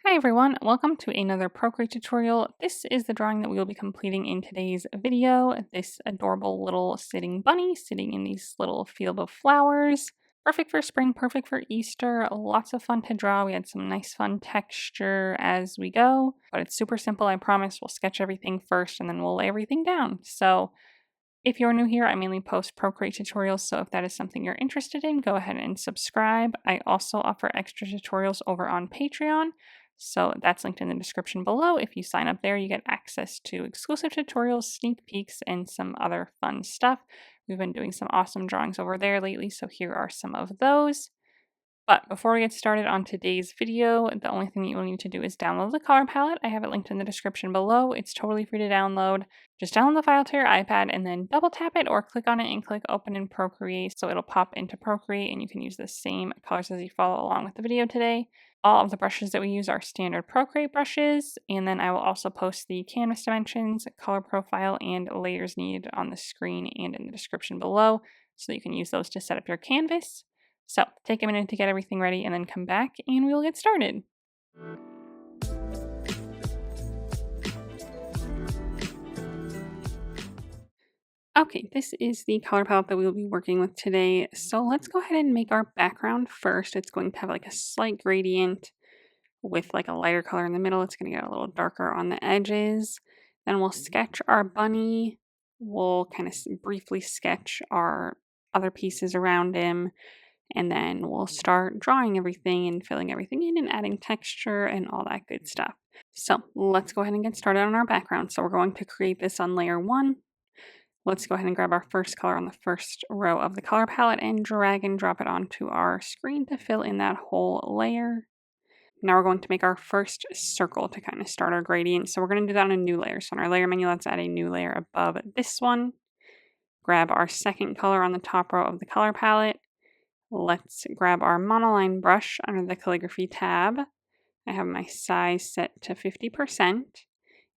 Hi everyone, welcome to another Procreate tutorial. This is the drawing that we will be completing in today's video. This adorable little sitting bunny sitting in these little field of flowers. Perfect for spring, perfect for Easter, lots of fun to draw. We had some nice fun texture as we go, but it's super simple, I promise. We'll sketch everything first and then we'll lay everything down. So if you're new here, I mainly post Procreate tutorials, so if that is something you're interested in, go ahead and subscribe. I also offer extra tutorials over on Patreon, so that's linked in the description below. If you sign up there, you get access to exclusive tutorials, sneak peeks, and some other fun stuff. We've been doing some awesome drawings over there lately, so here are some of those. But before we get started on today's video, the only thing that you'll need to do is download the color palette. I have it linked in the description below. It's totally free to download. Just download the file to your iPad and then double tap it or click on it and click open in Procreate, so it'll pop into Procreate and you can use the same colors as you follow along with the video today. All of the brushes that we use are standard Procreate brushes, and then I will also post the canvas dimensions, color profile, and layers needed on the screen and in the description below, so that you can use those to set up your canvas. So take a minute to get everything ready and then come back and we will get started. Okay, this is the color palette that we will be working with today. So let's go ahead and make our background first. It's going to have like a slight gradient with like a lighter color in the middle. It's going to get a little darker on the edges. Then we'll sketch our bunny. We'll kind of briefly sketch our other pieces around him. And then we'll start drawing everything and filling everything in and adding texture and all that good stuff. So let's go ahead and get started on our background. So we're going to create this on layer 1. Let's go ahead and grab our first color on the first row of the color palette and drag and drop it onto our screen to fill in that whole layer. Now we're going to make our first circle to kind of start our gradient. So we're going to do that on a new layer. So on our layer menu, let's add a new layer above this one. Grab our second color on the top row of the color palette. Let's grab our monoline brush under the calligraphy tab. I have my size set to 50%,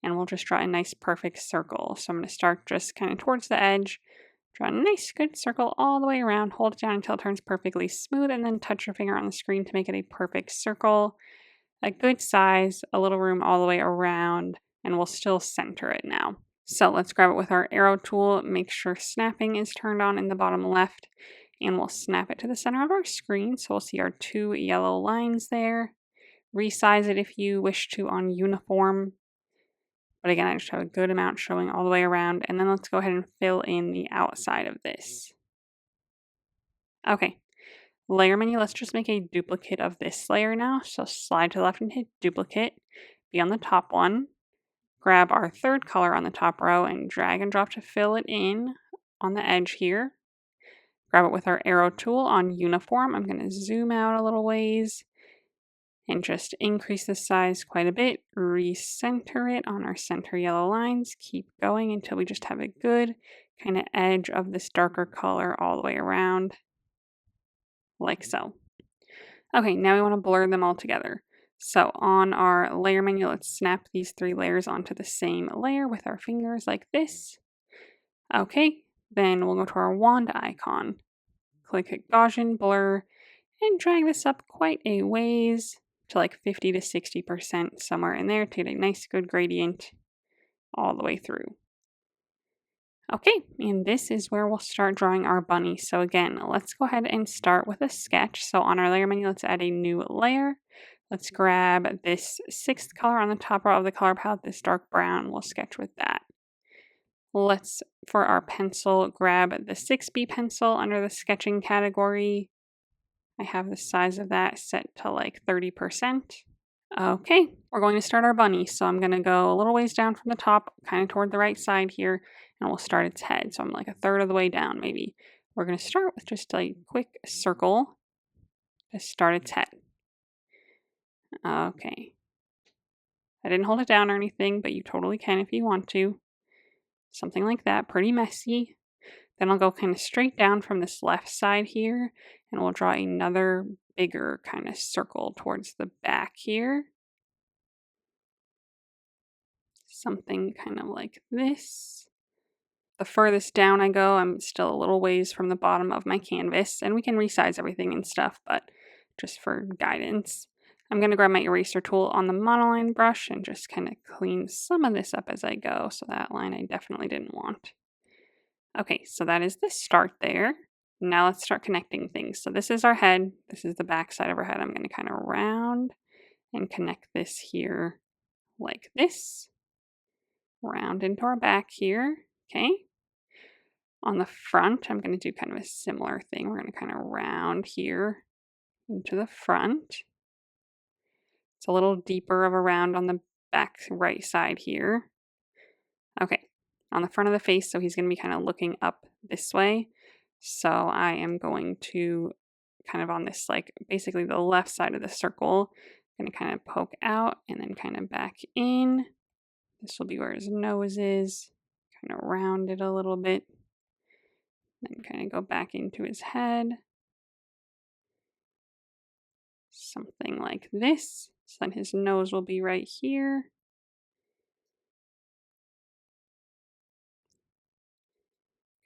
and we'll just draw a nice perfect circle. So I'm going to start just kind of towards the edge, draw a nice good circle all the way around, hold it down until it turns perfectly smooth, and then touch your finger on the screen to make it a perfect circle. A good size, a little room all the way around, and we'll still center it now. So let's grab it with our arrow tool, make sure snapping is turned on in the bottom left, and we'll snap it to the center of our screen. So we'll see our 2 yellow lines there. Resize it if you wish to on uniform. But again, I just have a good amount showing all the way around. And then let's go ahead and fill in the outside of this. Okay, layer menu, let's just make a duplicate of this layer now. So slide to the left and hit duplicate. Be on the top one. Grab our third color on the top row and drag and drop to fill it in on the edge here. Grab it with our arrow tool on uniform. I'm going to zoom out a little ways and just increase the size quite a bit. Recenter it on our center yellow lines. Keep going until we just have a good kind of edge of this darker color all the way around, like so. Okay, now we want to blur them all together. So on our layer menu, let's snap these 3 layers onto the same layer with our fingers like this. Okay. Then we'll go to our wand icon, click Gaussian blur, and drag this up quite a ways to like 50 to 60%, somewhere in there, to get a nice good gradient all the way through. Okay, and this is where we'll start drawing our bunny. So again, let's go ahead and start with a sketch. So on our layer menu, let's add a new layer. Let's grab this 6th color on the top row of the color palette, this dark brown. We'll sketch with that. Let's, for our pencil, grab the 6B pencil under the sketching category. I have the size of that set to like 30%. Okay, we're going to start our bunny. So I'm going to go a little ways down from the top, kind of toward the right side here, and we'll start its head. So I'm like a third of the way down, maybe. We're going to start with just a quick circle to start its head. Okay. I didn't hold it down or anything, but you totally can if you want to. Something like that, pretty messy. Then I'll go kind of straight down from this left side here, and we'll draw another bigger kind of circle towards the back here. Something kind of like this. The furthest down I go, I'm still a little ways from the bottom of my canvas, and we can resize everything and stuff, but just for guidance. I'm going to grab my eraser tool on the monoline brush and just kind of clean some of this up as I go. So that line I definitely didn't want. Okay, so that is the start there. Now let's start connecting things. So this is our head. This is the back side of our head. I'm going to kind of round and connect this here like this. Round into our back here. Okay. On the front, I'm going to do kind of a similar thing. We're going to kind of round here into the front. It's a little deeper of a round on the back right side here. Okay, on the front of the face, so he's going to be kind of looking up this way. So I am going to kind of on this, like basically the left side of the circle, going to kind of poke out and then kind of back in. This will be where his nose is. Kind of round it a little bit. Then kind of go back into his head. Something like this. So then his nose will be right here.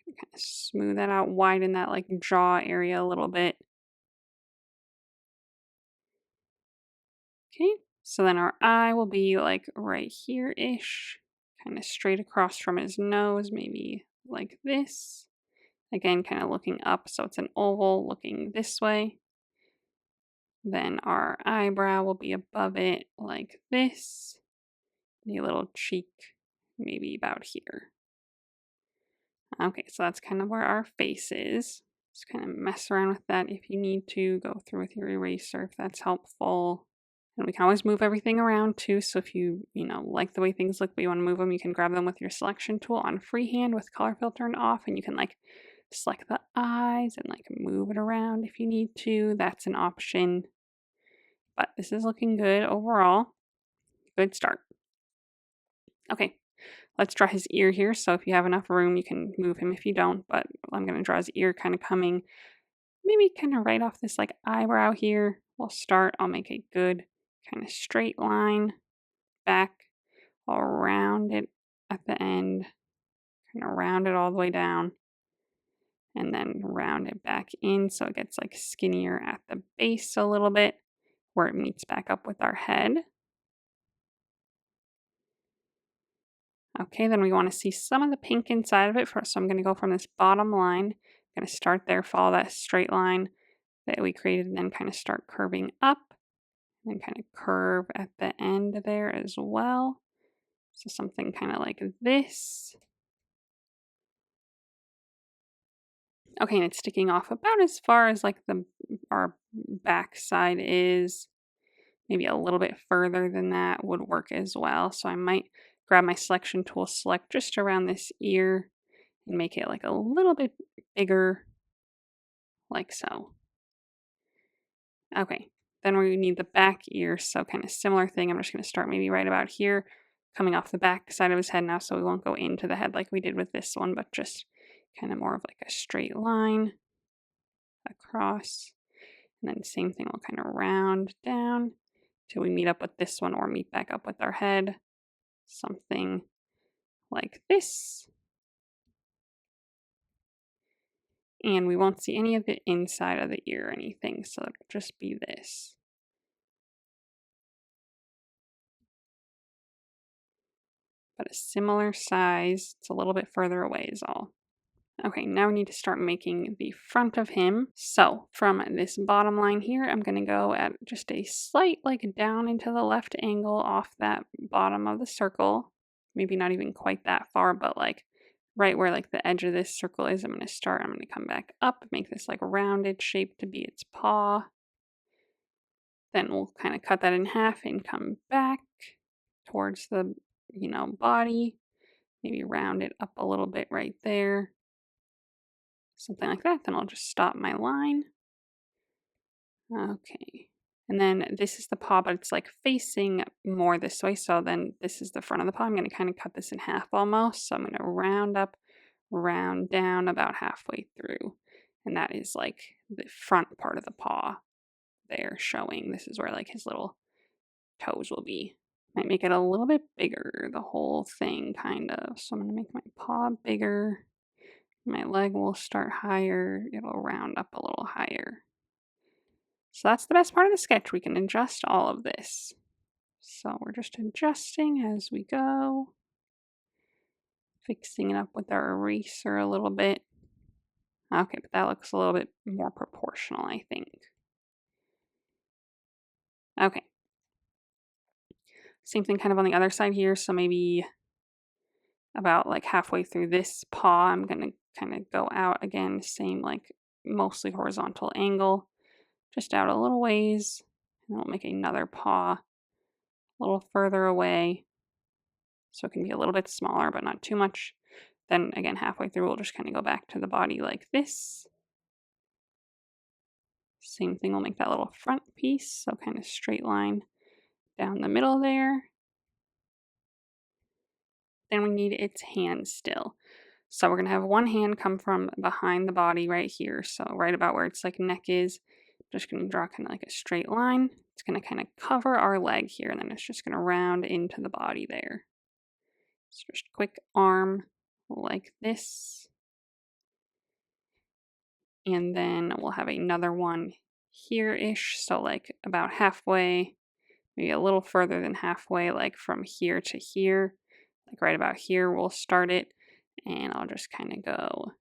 Kind of smooth that out, widen that like jaw area a little bit. Okay, so then our eye will be like right here-ish, kind of straight across from his nose, maybe like this. Again, kind of looking up, so it's an oval looking this way. Then our eyebrow will be above it like this. The little cheek, maybe about here. Okay, so that's kind of where our face is. Just kind of mess around with that if you need to. Go through with your eraser if that's helpful. And we can always move everything around too. So if you like the way things look, but you want to move them, you can grab them with your selection tool on freehand with color filter and off, and you can like select the eyes and like move it around if you need to. That's an option. But this is looking good overall. Good start. Okay, let's draw his ear here. So if you have enough room, you can move him if you don't. But I'm going to draw his ear kind of coming maybe kind of right off this like eyebrow here. We'll start. I'll make a good kind of straight line back. I'll round it at the end. Kind of round it all the way down. And then round it back in so it gets like skinnier at the base a little bit where it meets back up with our head. Okay, then we want to see some of the pink inside of it first. So I'm going to go from this bottom line. I'm going to start there, follow that straight line that we created, and then kind of start curving up. And then kind of curve at the end there as well. So something kind of like this. Okay, and it's sticking off about as far as like our back side is. Maybe a little bit further than that would work as well. So I might grab my selection tool, select just around this ear, and make it like a little bit bigger, like so. Okay, then we need the back ear, so kind of similar thing. I'm just going to start maybe right about here, coming off the back side of his head now, so we won't go into the head like we did with this one, but just kind of more of like a straight line across. And then same thing, we'll kind of round down till we meet up with this one or meet back up with our head. Something like this. And we won't see any of the inside of the ear or anything, so it'll just be this. But a similar size, it's a little bit further away is all. Okay, now we need to start making the front of him. So from this bottom line here, I'm going to go at just a slight like down into the left angle off that bottom of the circle. Maybe not even quite that far, but like right where like the edge of this circle is, I'm going to start. I'm going to come back up, make this like rounded shape to be its paw. Then we'll kind of cut that in half and come back towards the, body. Maybe round it up a little bit right there. Something like that. Then I'll just stop my line. Okay. And then this is the paw, but it's like facing more this way. So then this is the front of the paw. I'm going to kind of cut this in half almost. So I'm going to round up, round down about halfway through. And that is like the front part of the paw there showing. This is where like his little toes will be. Might make it a little bit bigger, the whole thing kind of. So I'm going to make my paw bigger. My leg will start higher. It'll round up a little higher. So that's the best part of the sketch. We can adjust all of this. So we're just adjusting as we go, fixing it up with our eraser a little bit. Okay, but that looks a little bit more proportional, I think. Okay. Same thing kind of on the other side here. So maybe about like halfway through this paw, I'm going to kind of go out again, same like mostly horizontal angle, just out a little ways. And then we'll make another paw a little further away. So it can be a little bit smaller, but not too much. Then again, halfway through, we'll just kind of go back to the body like this. Same thing, we'll make that little front piece. So kind of straight line down the middle there. Then we need its hand still. So we're going to have one hand come from behind the body right here. So right about where its like neck is, just going to draw kind of like a straight line. It's going to kind of cover our leg here, and then it's just going to round into the body there. So just a quick arm like this. And then we'll have another one here-ish. So like about halfway, maybe a little further than halfway, like from here to here. Like right about here, we'll start it. And I'll just kind of go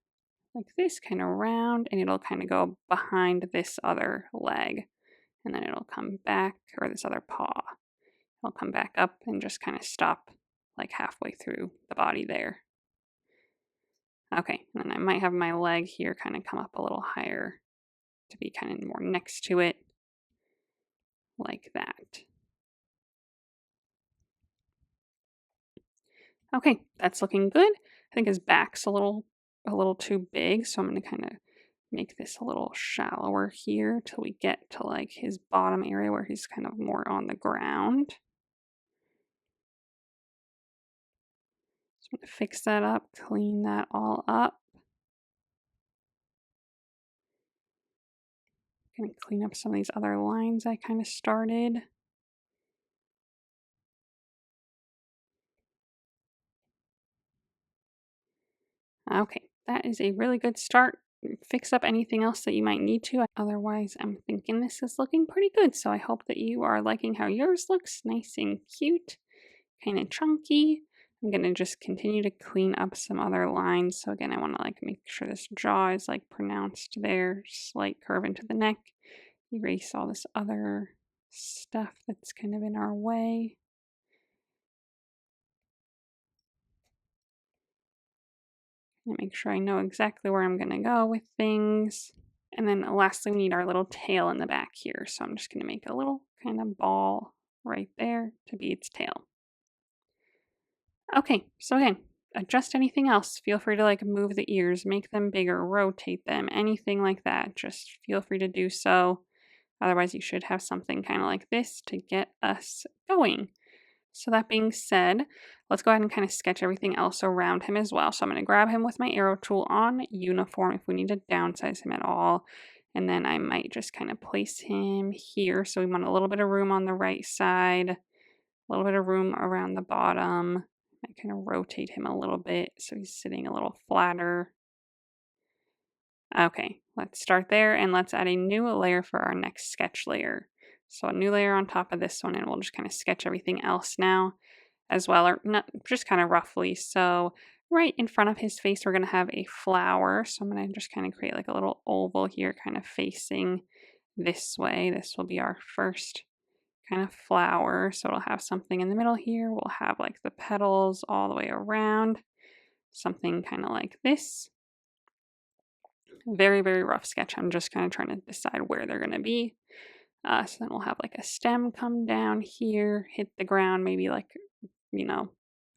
like this, kind of round, and it'll kind of go behind this other leg. And then it'll come back, or this other paw. It'll come back up and just kind of stop like halfway through the body there. Okay, and then I might have my leg here kind of come up a little higher to be kind of more next to it, like that. Okay, that's looking good. I think his back's a little too big, so I'm going to kind of make this a little shallower here till we get to like his bottom area where he's kind of more on the ground. So I'm going to fix that up, clean that all up. I'm going to clean up some of these other lines I kind of started. Okay, that is a really good start. Fix up anything else that you might need to. Otherwise, I'm thinking this is looking pretty good. So I hope that you are liking how yours looks. Nice and cute, kind of chunky. I'm going to just continue to clean up some other lines. So again, I want to like make sure this jaw is like pronounced there. Slight curve into the neck. Erase all this other stuff that's kind of in our way. Make sure I know exactly where I'm going to go with things. And then lastly, we need our little tail in the back here. So I'm just going to make a little kind of ball right there to be its tail. Okay, so again, adjust anything else. Feel free to like move the ears, make them bigger, rotate them, anything like that. Just feel free to do so. Otherwise, you should have something kind of like this to get us going. So that being said, let's go ahead and kind of sketch everything else around him as well. So I'm going to grab him with my arrow tool on uniform if we need to downsize him at all. And then I might just kind of place him here. So we want a little bit of room on the right side, a little bit of room around the bottom. I kind of rotate him a little bit so he's sitting a little flatter. Okay, let's start there and let's add a new layer for our next sketch layer. So a new layer on top of this one, and we'll just kind of sketch everything else now as well, or not, just kind of roughly. So right in front of his face, we're going to have a flower. So I'm going to just kind of create like a little oval here, kind of facing this way. This will be our first kind of flower. So it'll have something in the middle here. We'll have like the petals all the way around, something kind of like this. Very, very rough sketch. I'm just kind of trying to decide where they're going to be. So then we'll have like a stem come down here, hit the ground, maybe like,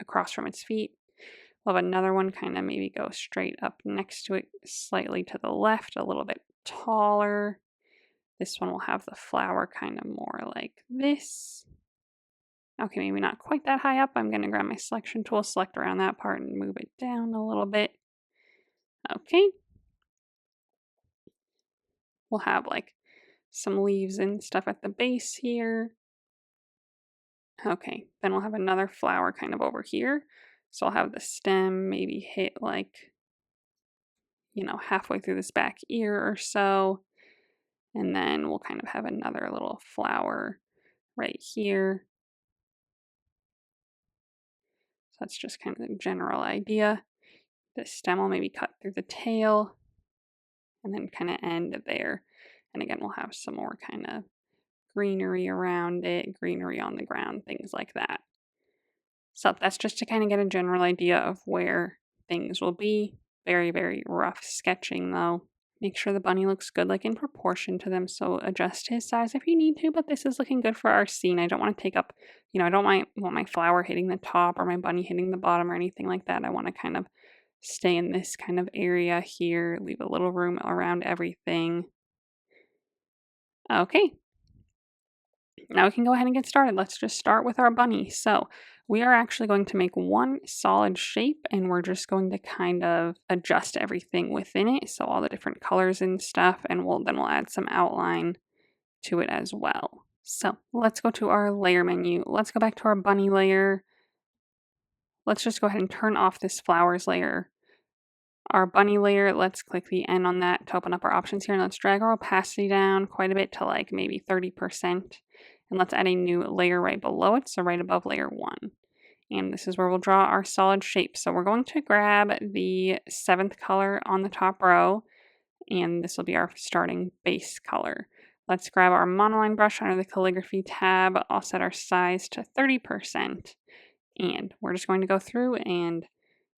across from its feet. We'll have another one kind of maybe go straight up next to it, slightly to the left, a little bit taller. This one will have the flower kind of more like this. Okay, maybe not quite that high up. I'm going to grab my selection tool, select around that part, and move it down a little bit. Okay. We'll have like some leaves and stuff at the base here. Okay, then we'll have another flower kind of over here. So I'll have the stem maybe hit like, halfway through this back ear or so. And then we'll kind of have another little flower right here. So that's just kind of the general idea. The stem will maybe cut through the tail and then kind of end there. And again, we'll have some more kind of greenery around it, greenery on the ground, things like that. So that's just to kind of get a general idea of where things will be. Very, very rough sketching though. Make sure the bunny looks good, like in proportion to them. So adjust his size if you need to, but this is looking good for our scene. I don't want to take up, I don't want my flower hitting the top or my bunny hitting the bottom or anything like that. I want to kind of stay in this kind of area here, leave a little room around everything. Okay, now we can go ahead and get started. Let's just start with our bunny. So we are actually going to make one solid shape and we're just going to kind of adjust everything within it. So all the different colors and stuff, and we'll add some outline to it as well. So let's go to our layer menu. Let's go back to our bunny layer. Let's just go ahead and turn off this flowers layer. Our bunny layer, let's click the N on that to open up our options here, and let's drag our opacity down quite a bit to like maybe 30%. And let's add a new layer right below it, so right above layer 1. And this is where we'll draw our solid shape. So we're going to grab the 7th color on the top row, and this will be our starting base color. Let's grab our monoline brush under the calligraphy tab. I'll set our size to 30%. And we're just going to go through and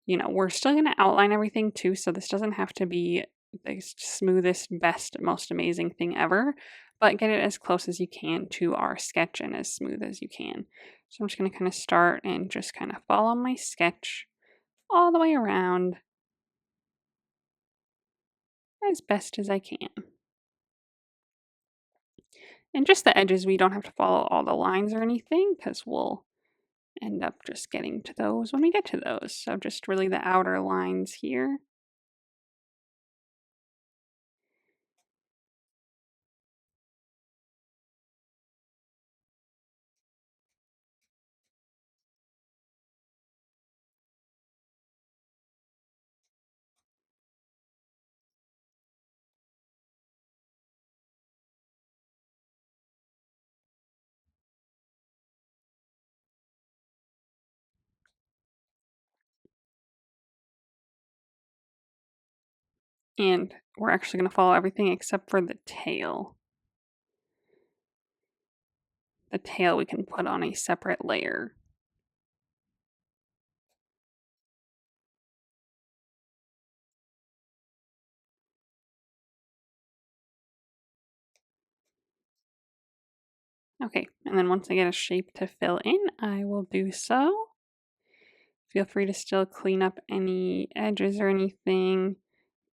we're still going to outline everything too, so this doesn't have to be the smoothest, best, most amazing thing ever, but get it as close as you can to our sketch and as smooth as you can. So I'm just going to kind of start and just kind of follow my sketch all the way around as best as I can. And just the edges, we don't have to follow all the lines or anything because we'll end up just getting to those when we get to those. So just really the outer lines here. And we're actually going to follow everything except for the tail. The tail we can put on a separate layer. Okay, and then once I get a shape to fill in, I will do so. Feel free to still clean up any edges or anything,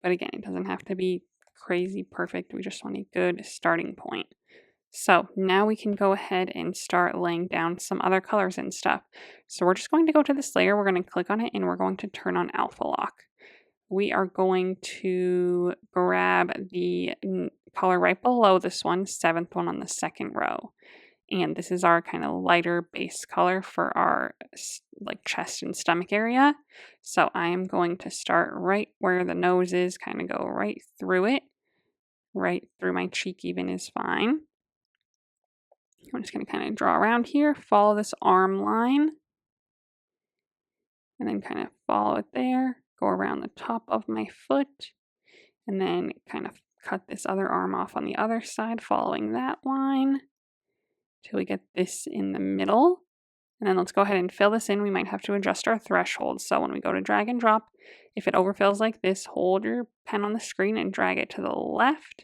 but again, it doesn't have to be crazy perfect. We just want a good starting point. So now we can go ahead and start laying down some other colors and stuff. So we're just going to go to this layer, we're going to click on it, and we're going to turn on alpha lock. We are going to grab the color right below this one, 7th one on the 2nd row. And this is our kind of lighter base color for our like chest and stomach area. So I am going to start right where the nose is, kind of go right through it. Right through my cheek even is fine. I'm just going to kind of draw around here, follow this arm line, and then kind of follow it there, go around the top of my foot, and then kind of cut this other arm off on the other side, following that line, till we get this in the middle. And then let's go ahead and fill this in. We might have to adjust our threshold. So when we go to drag and drop, if it overfills like this, hold your pen on the screen and drag it to the left.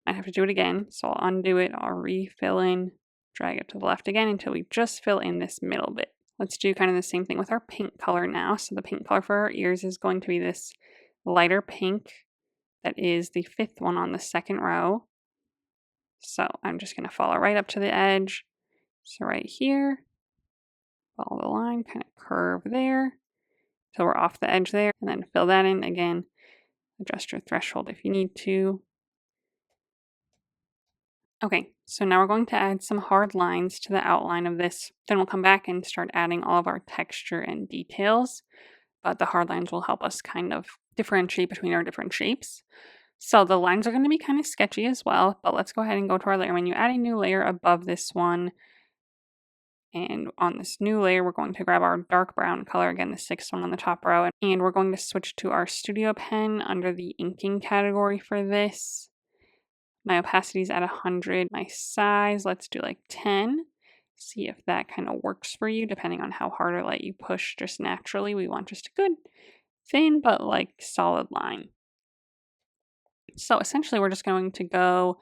I have to do it again, so I'll undo it, I'll refill in, drag it to the left again until we just fill in this middle bit. Let's do kind of the same thing with our pink color now. So the pink color for our ears is going to be this lighter pink that is the 5th one on the 2nd row. So I'm just going to follow right up to the edge. So right here, follow the line, kind of curve there till we're off the edge there, and then fill that in again. Adjust your threshold if you need to. Okay, so now we're going to add some hard lines to the outline of this. Then we'll come back and start adding all of our texture and details, but the hard lines will help us kind of differentiate between our different shapes. So the lines are going to be kind of sketchy as well, but let's go ahead and go to our layer menu, add a new layer above this one. And on this new layer, we're going to grab our dark brown color, again, the sixth one on the top row, and we're going to switch to our studio pen under the inking category for this. My opacity is at 100. My size, let's do like 10. See if that kind of works for you, depending on how hard or light you push just naturally. We want just a good, thin, but like solid line. So essentially, we're just going to go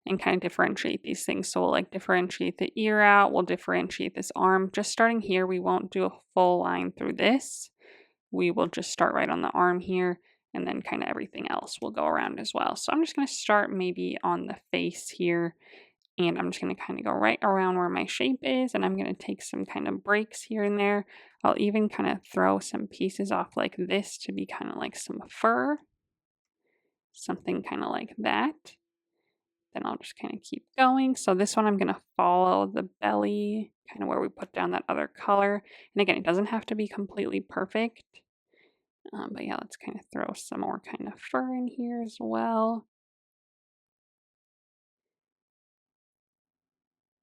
and kind of differentiate these things. So we'll like differentiate the ear out, we'll differentiate this arm. Just starting here, we won't do a full line through this. We will just start right on the arm here, and then kind of everything else will go around as well. So I'm just going to start maybe on the face here, and I'm just going to kind of go right around where my shape is, and I'm going to take some kind of breaks here and there. I'll even kind of throw some pieces off like this to be kind of like some fur, something kind of like that. Then I'll just kind of keep going. So this one I'm going to follow the belly, kind of where we put down that other color. And again, it doesn't have to be completely perfect. But yeah, let's kind of throw some more kind of fur in here as well.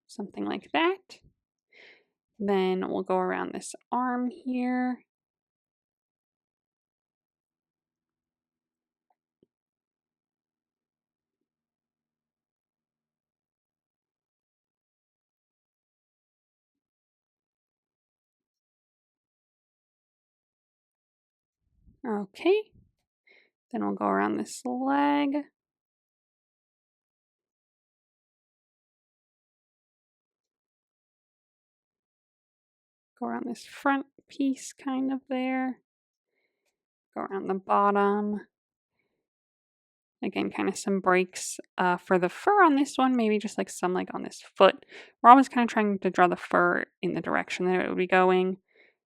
Something like that. Then we'll go around this arm here. Okay. Then we'll go around this leg. Go around this front piece kind of there. Go around the bottom. Again, kind of some breaks for the fur on this one, maybe just like some like on this foot. We're always kind of trying to draw the fur in the direction that it would be going.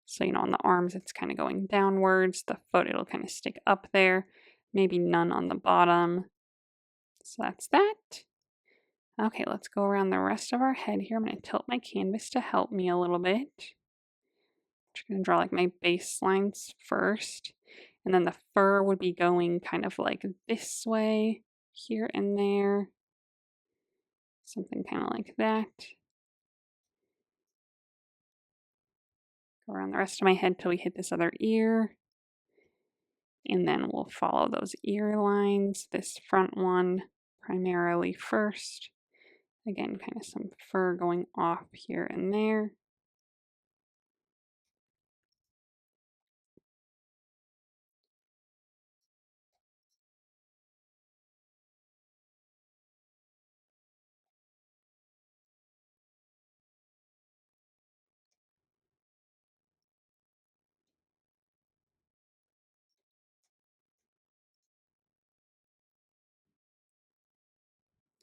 So, on the arms, it's kind of going downwards. The foot, it'll kind of stick up there. Maybe none on the bottom. So that's that. Okay, let's go around the rest of our head here. I'm going to tilt my canvas to help me a little bit. Just going to draw like my baselines first. And then the fur would be going kind of like this way, here and there. Something kind of like that. Go around the rest of my head till we hit this other ear. And then we'll follow those ear lines, this front one primarily first. Again, kind of some fur going off here and there.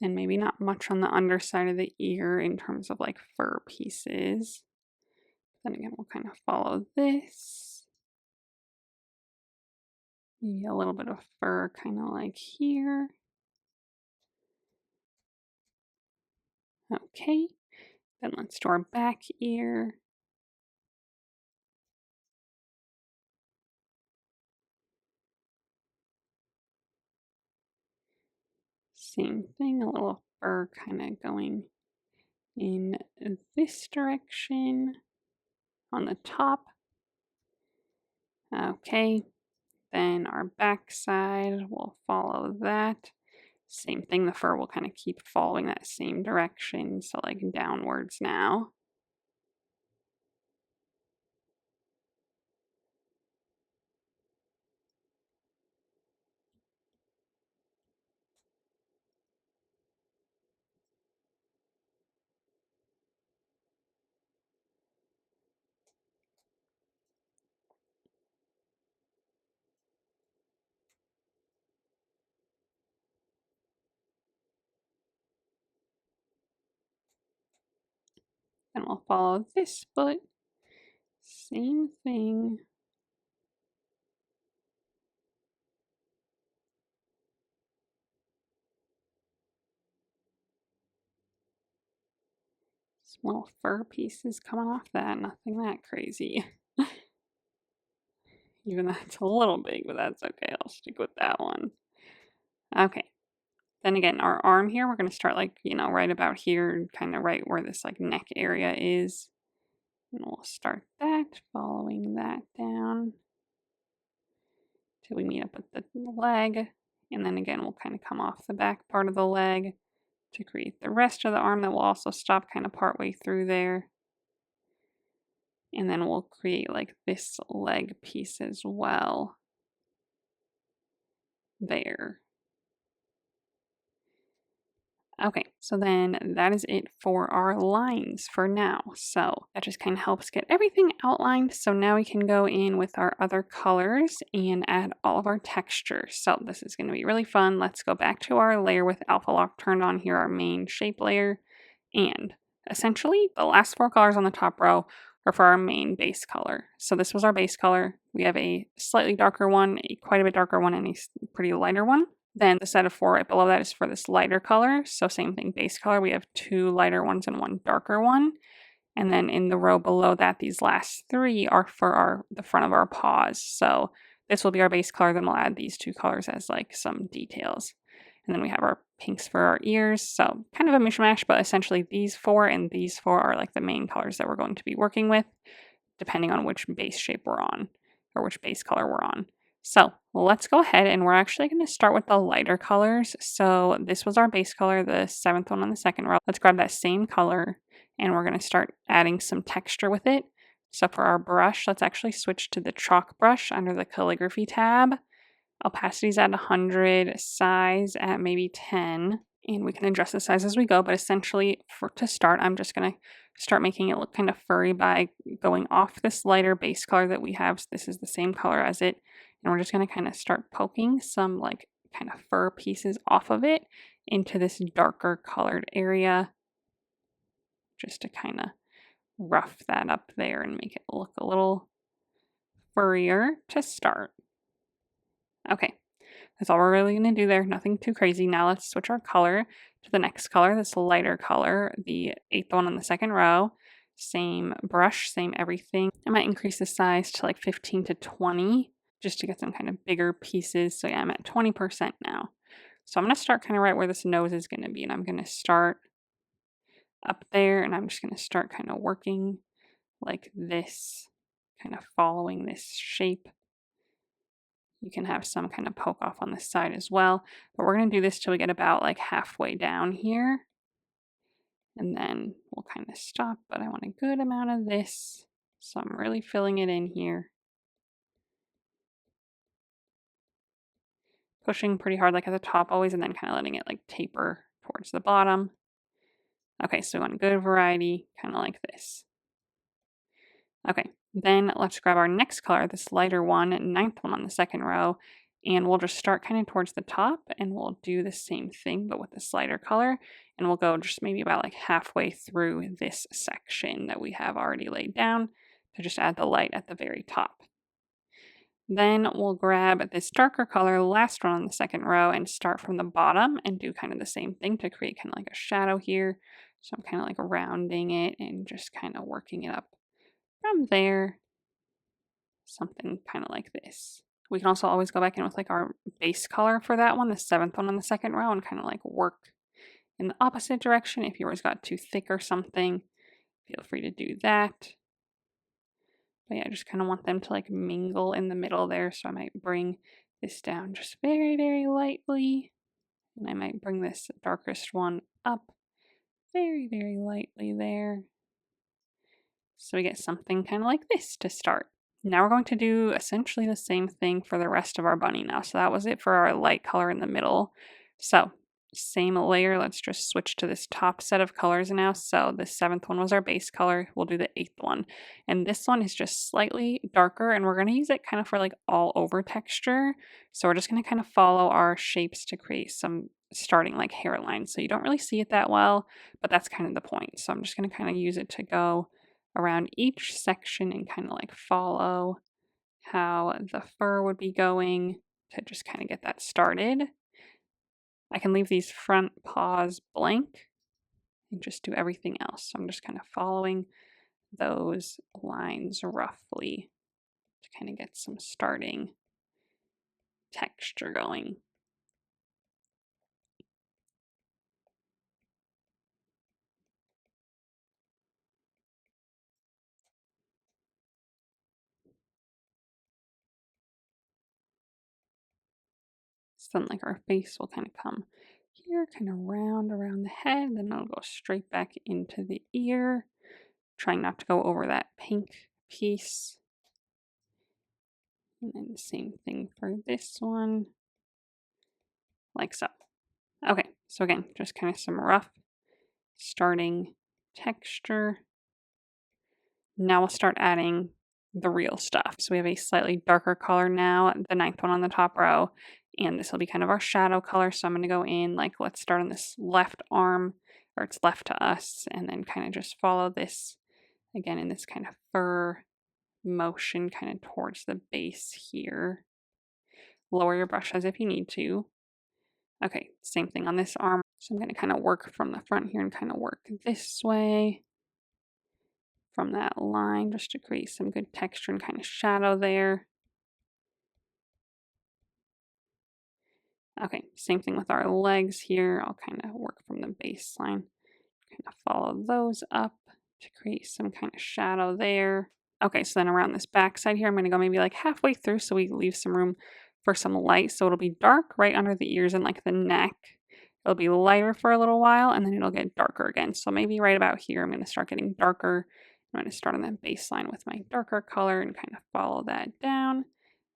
And maybe not much on the underside of the ear in terms of like fur pieces. Then again, we'll kind of follow this. Maybe a little bit of fur kind of like here. Okay, then let's do our back ear. Same thing, a little fur kind of going in this direction on the top. Okay, then our back side will follow that. Same thing, the fur will kind of keep following that same direction, so like downwards now. Then we'll follow this foot. Same thing. Some little fur pieces coming off that, nothing that crazy. Even that's a little big, but that's okay. I'll stick with that one. Okay. Then again, our arm here, we're going to start like, right about here, kind of right where this like neck area is. And we'll start that, following that down till we meet up with the leg. And then again, we'll kind of come off the back part of the leg to create the rest of the arm that will also stop kind of partway through there. And then we'll create like this leg piece as well. There. Okay, so then that is it for our lines for now. So that just kind of helps get everything outlined. So now we can go in with our other colors and add all of our textures. So this is going to be really fun. Let's go back to our layer with alpha lock turned on here, our main shape layer. And essentially the last 4 colors on the top row are for our main base color. So this was our base color. We have a slightly darker one, a quite a bit darker one, and a pretty lighter one. Then the set of 4 right below that is for this lighter color. So same thing, base color. We have 2 lighter ones and 1 darker one. And then in the row below that, these last 3 are for the front of our paws. So this will be our base color. Then we'll add these 2 colors as like some details. And then we have our pinks for our ears. So kind of a mishmash, but essentially these 4 and these 4 are like the main colors that we're going to be working with, depending on which base shape we're on or which base color we're on. So let's go ahead and we're actually going to start with the lighter colors. So this was our base color, the 7th one on the second row. Let's grab that same color and we're going to start adding some texture with it. So for our brush, let's actually switch to the chalk brush under the calligraphy tab. Opacity's at 100, size at maybe 10, and we can adjust the size as we go, but essentially to start, I'm just going to start making it look kind of furry by going off this lighter base color that we have. So this is the same color as it, and we're just going to kind of start poking some like kind of fur pieces off of it into this darker colored area, just to kind of rough that up there and make it look a little furrier to start. Okay. That's all we're really going to do there. Nothing too crazy. Now let's switch our color to the next color, this lighter color, the 8th one on the second row. Same brush, same everything. I might increase the size to like 15 to 20 just to get some kind of bigger pieces. So yeah, I'm at 20% now. So I'm going to start kind of right where this nose is going to be. And I'm going to start up there and I'm just going to start kind of working like this, kind of following this shape. You can have some kind of poke off on this side as well. But we're going to do this till we get about like halfway down here. And then we'll kind of stop, but I want a good amount of this. So I'm really filling it in here. Pushing pretty hard like at the top always, and then kind of letting it like taper towards the bottom. Okay, so we want a good variety, kind of like this. Okay, then let's grab our next color, this lighter one, 9th one on the second row, and we'll just start kind of towards the top and we'll do the same thing but with this lighter color, and we'll go just maybe about like halfway through this section that we have already laid down to just add the light at the very top. Then we'll grab this darker color, last one on the second row, and start from the bottom and do kind of the same thing to create kind of like a shadow here. So I'm kind of like rounding it and just kind of working it up from there, something kind of like this. We can also always go back in with like our base color for that one, the 7th one on the second row, and kind of like work in the opposite direction. If yours got too thick or something, feel free to do that. But yeah, I just kind of want them to like mingle in the middle there. So I might bring this down just very, very lightly. And I might bring this darkest one up very, very lightly there. So we get something kind of like this to start. Now we're going to do essentially the same thing for the rest of our bunny now. So that was it for our light color in the middle. So same layer, let's just switch to this top set of colors now. So the 7th one was our base color. We'll do the 8th one. And this one is just slightly darker and we're going to use it kind of for like all over texture. So we're just going to kind of follow our shapes to create some starting like hairline. So you don't really see it that well, but that's kind of the point. So I'm just going to kind of use it to go around each section and kind of like follow how the fur would be going to just kind of get that started. I can leave these front paws blank and just do everything else. So I'm just kind of following those lines roughly to kind of get some starting texture going. So then like our face will kind of come here, kind of round around the head, then it'll go straight back into the ear, trying not to go over that pink piece. And then the same thing for this one, like so. Okay, so again, just kind of some rough starting texture. Now we'll start adding the real stuff. So we have a slightly darker color now, the ninth one on the top row, and this will be kind of our shadow color. So I'm going to go in, like, let's start on this left arm, or it's left to us, and then kind of just follow this again in this kind of fur motion kind of towards the base here. Lower your brush as if you need to. Okay, same thing on this arm. So I'm going to kind of work from the front here and kind of work this way from that line just to create some good texture and kind of shadow there. Okay, same thing with our legs here. I'll kind of work from the baseline, kind of follow those up to create some kind of shadow there. Okay, so then around this back side here, I'm going to go maybe like halfway through so we leave some room for some light. So it'll be dark right under the ears and like the neck. It'll be lighter for a little while and then it'll get darker again. So maybe right about here, I'm going to start getting darker. I'm going to start on that baseline with my darker color and kind of follow that down,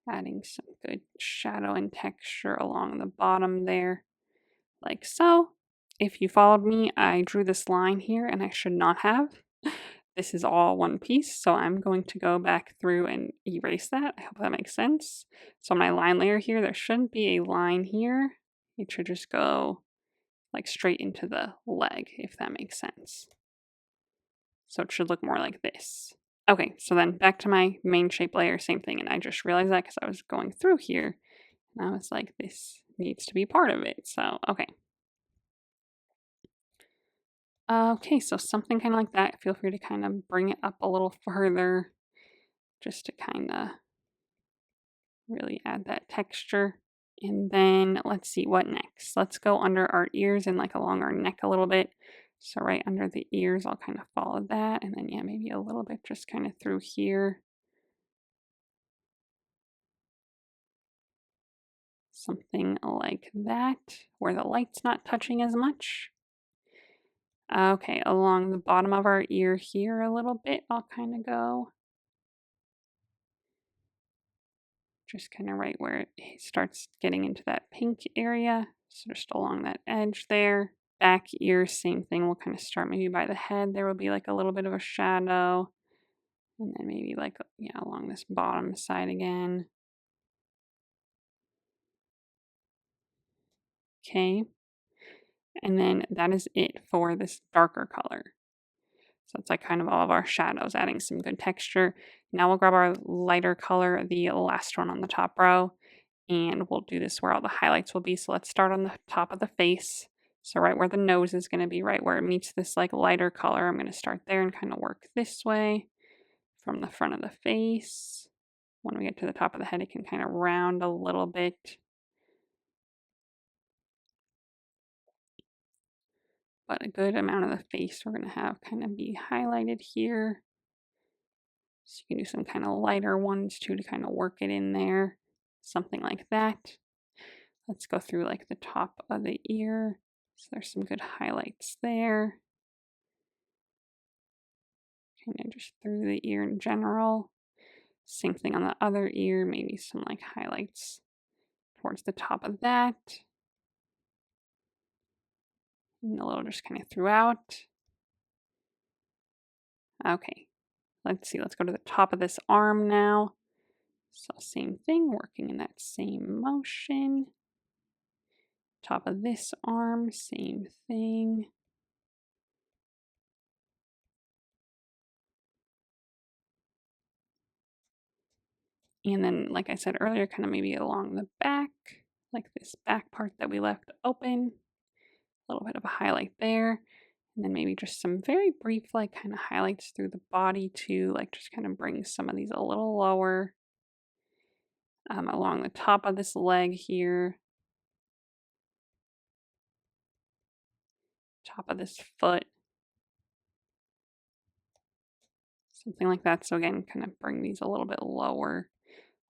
adding some good shadow and texture along the bottom there, like so. If you followed me, I drew this line here and I should not have. This is all one piece, so I'm going to go back through and erase that. I hope that makes sense. So on my line layer here, there shouldn't be a line here. It should just go like straight into the leg, if that makes sense. So it should look more like this. Okay, so then back to my main shape layer, same thing. And I just realized that because I was going through here and I was like, this needs to be part of it. So, okay. Okay, so something kind of like that. Feel free to kind of bring it up a little further just to kind of really add that texture. And then let's see what next. Let's go under our ears and like along our neck a little bit. So right under the ears, I'll kind of follow that. And then yeah, maybe a little bit just kind of through here. Something like that, where the light's not touching as much. Okay, along the bottom of our ear here a little bit, I'll kind of go. Just kind of right where it starts getting into that pink area. So just along that edge there. Back ear, same thing. We'll kind of start maybe by the head. There will be like a little bit of a shadow. And then maybe like, yeah, along this bottom side again. Okay. And then that is it for this darker color. So it's like kind of all of our shadows, adding some good texture. Now we'll grab our lighter color, the last one on the top row, and we'll do this where all the highlights will be. So let's start on the top of the face. So right where the nose is going to be, right where it meets this like lighter color, I'm going to start there and kind of work this way from the front of the face. When we get to the top of the head, it can kind of round a little bit. But a good amount of the face we're going to have kind of be highlighted here. So you can do some kind of lighter ones too to kind of work it in there. Something like that. Let's go through like the top of the ear. So there's some good highlights there. Kind of just through the ear in general. Same thing on the other ear, maybe some like highlights towards the top of that. And a little just kind of throughout. Okay, let's see, let's go to the top of this arm now. So same thing, working in that same motion. Top of this arm, same thing. And then, like I said earlier, kind of maybe along the back, like this back part that we left open. A little bit of a highlight there. And then maybe just some very brief, like kind of highlights through the body too, like just kind of bring some of these a little lower. Along the top of this leg here. Top of this foot. Something like that. So again, kind of bring these a little bit lower.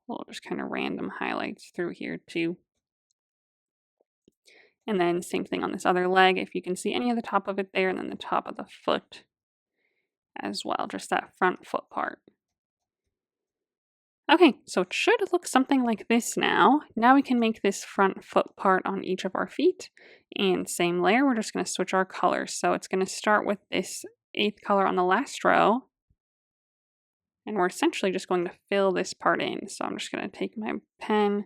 A little just kind of random highlights through here too. And then same thing on this other leg, if you can see any of the top of it there, and then the top of the foot as well, just that front foot part. Okay, so it should look something like this now. Now we can make this front foot part on each of our feet. And same layer, we're just going to switch our colors. So it's going to start with this 8th color on the last row. And we're essentially just going to fill this part in. So I'm just going to take my pen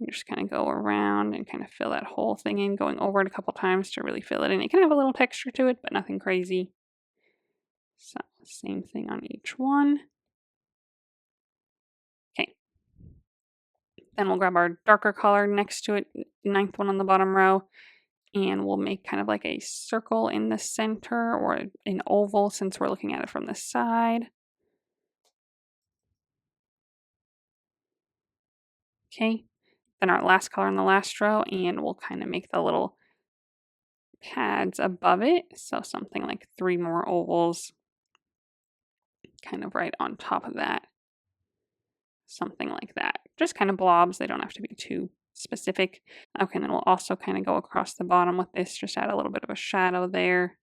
and just kind of go around and kind of fill that whole thing in, going over it a couple times to really fill it in. It can have a little texture to it, but nothing crazy. So same thing on each one. Okay. Then we'll grab our darker color next to it, 9th one on the bottom row, and we'll make kind of like a circle in the center or an oval since we're looking at it from the side. Okay. Then our last color in the last row, and we'll kind of make the little pads above it. So something like 3 more ovals kind of right on top of that. Something like that. Just kind of blobs. They don't have to be too specific. Okay, and then we'll also kind of go across the bottom with this, just add a little bit of a shadow there.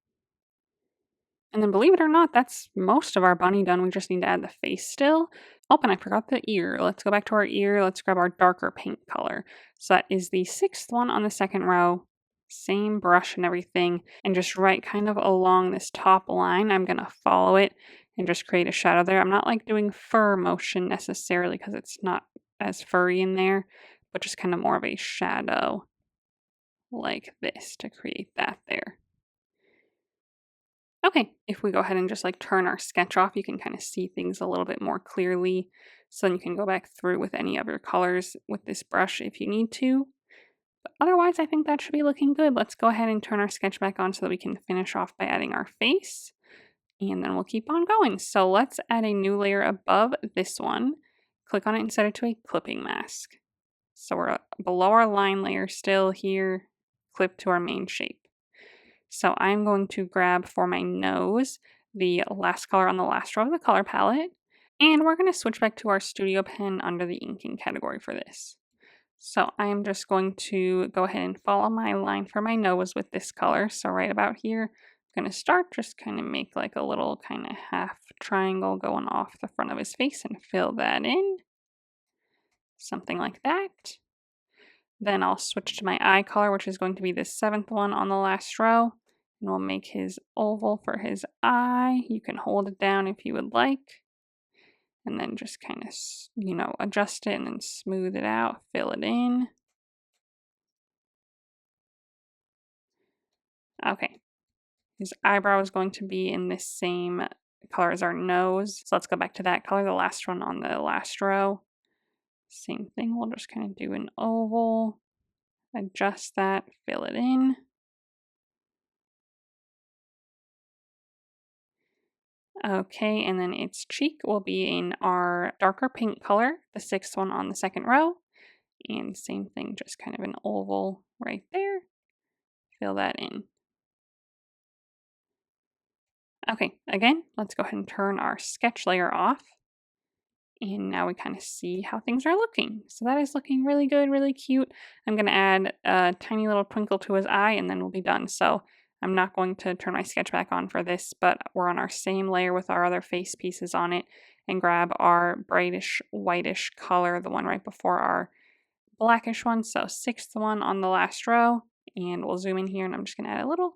And then believe it or not, that's most of our bunny done. We just need to add the face still. Oh, and I forgot the ear. Let's go back to our ear. Let's grab our darker pink color. So that is the 6th one on the second row. Same brush and everything. And just right kind of along this top line, I'm going to follow it and just create a shadow there. I'm not like doing fur motion necessarily because it's not as furry in there, but just kind of more of a shadow like this to create that there. Okay, if we go ahead and just like turn our sketch off, you can kind of see things a little bit more clearly. So then you can go back through with any of your colors with this brush if you need to. But otherwise, I think that should be looking good. Let's go ahead and turn our sketch back on so that we can finish off by adding our face. And then we'll keep on going. So let's add a new layer above this one. Click on it and set it to a clipping mask. So we're below our line layer still here, clip to our main shape. So I'm going to grab for my nose the last color on the last row of the color palette, and we're going to switch back to our studio pen under the inking category for this. So I'm just going to go ahead and follow my line for my nose with this color. So right about here, I'm going to start, just kind of make like a little kind of half triangle going off the front of his face and fill that in. Something like that. Then I'll switch to my eye color, which is going to be the 7th one on the last row. And we'll make his oval for his eye. You can hold it down if you would like. And then just kind of, adjust it and then smooth it out, fill it in. Okay. His eyebrow is going to be in this same color as our nose. So let's go back to that color, the last one on the last row. Same thing, we'll just kind of do an oval, adjust that, fill it in. Okay, and then its cheek will be in our darker pink color, the 6th one on the second row. And same thing, just kind of an oval right there. Fill that in. Okay, again, let's go ahead and turn our sketch layer off. And now we kind of see how things are looking. So that is looking really good, really cute. I'm going to add a tiny little twinkle to his eye and then we'll be done. So I'm not going to turn my sketch back on for this, but we're on our same layer with our other face pieces on it, and grab our brightish whitish color, the one right before our blackish one. So 6th one on the last row, and we'll zoom in here and I'm just going to add a little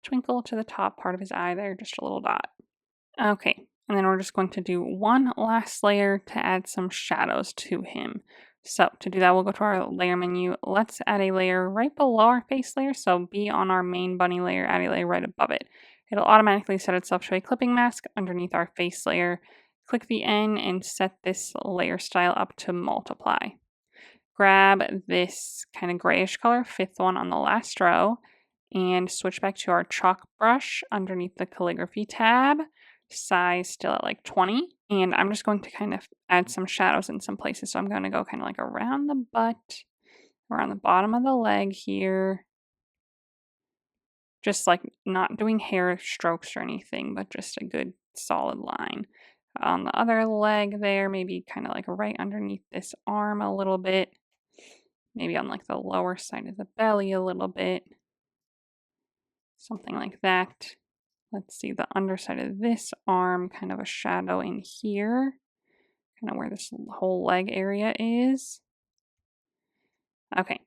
twinkle to the top part of his eye there, just a little dot. Okay, and then we're just going to do one last layer to add some shadows to him. So to do that, we'll go to our layer menu. Let's add a layer right below our face layer. So be on our main bunny layer, add a layer right above it. It'll automatically set itself to a clipping mask underneath our face layer. Click the N and set this layer style up to multiply. Grab this kind of grayish color, 5th one on the last row, and switch back to our chalk brush underneath the calligraphy tab. Size still at like 20, and I'm just going to kind of add some shadows in some places. So I'm going to go kind of like around the butt, around the bottom of the leg here, just like not doing hair strokes or anything, but just a good solid line. On the other leg there, maybe kind of like right underneath this arm a little bit, maybe on like the lower side of the belly a little bit, something like that. Let's see the underside of this arm, kind of a shadow in here, kind of where this whole leg area is. Okay.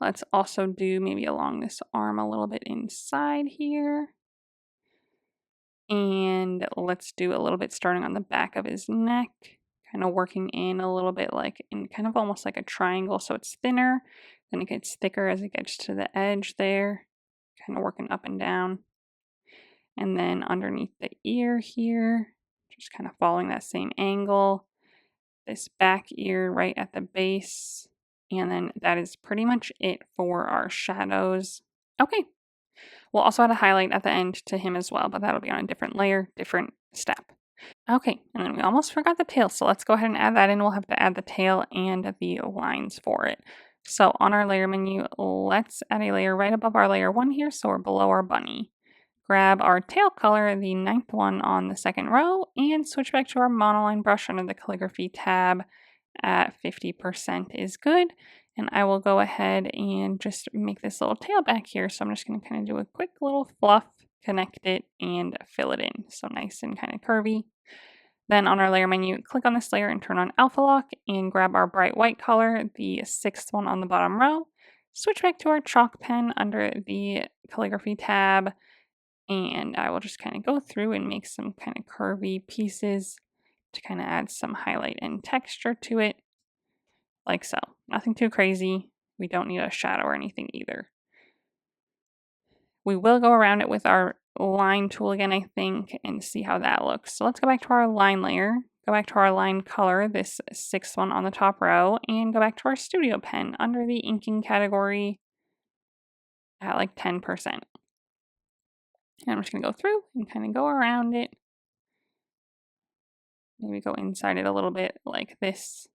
Let's also do maybe along this arm a little bit inside here. And let's do a little bit starting on the back of his neck, kind of working in a little bit like in kind of almost like a triangle. So it's thinner, then it gets thicker as it gets to the edge there, kind of working up and down. And then underneath the ear here, just kind of following that same angle. This back ear right at the base. And then that is pretty much it for our shadows. Okay. We'll also add a highlight at the end to him as well, but that'll be on a different layer, different step. Okay, and then we almost forgot the tail, so let's go ahead and add that in. We'll have to add the tail and the lines for it. So on our layer menu, let's add a layer right above our layer 1 here, so we're below our bunny. Grab our tail color, the 9th one on the second row, and switch back to our monoline brush under the calligraphy tab at 50% is good. And I will go ahead and just make this little tail back here. So I'm just going to kind of do a quick little fluff, connect it, and fill it in. So nice and kind of curvy. Then on our layer menu, click on this layer and turn on alpha lock and grab our bright white color, the 6th one on the bottom row. Switch back to our chalk pen under the calligraphy tab. And I will just kind of go through and make some kind of curvy pieces to kind of add some highlight and texture to it, like so. Nothing too crazy. We don't need a shadow or anything either. We will go around it with our line tool again, I think, and see how that looks. So let's go back to our line layer, go back to our line color, this 6th one on the top row, and go back to our studio pen under the inking category at like 10%. And I'm just going to go through and kind of go around it. Maybe go inside it a little bit like this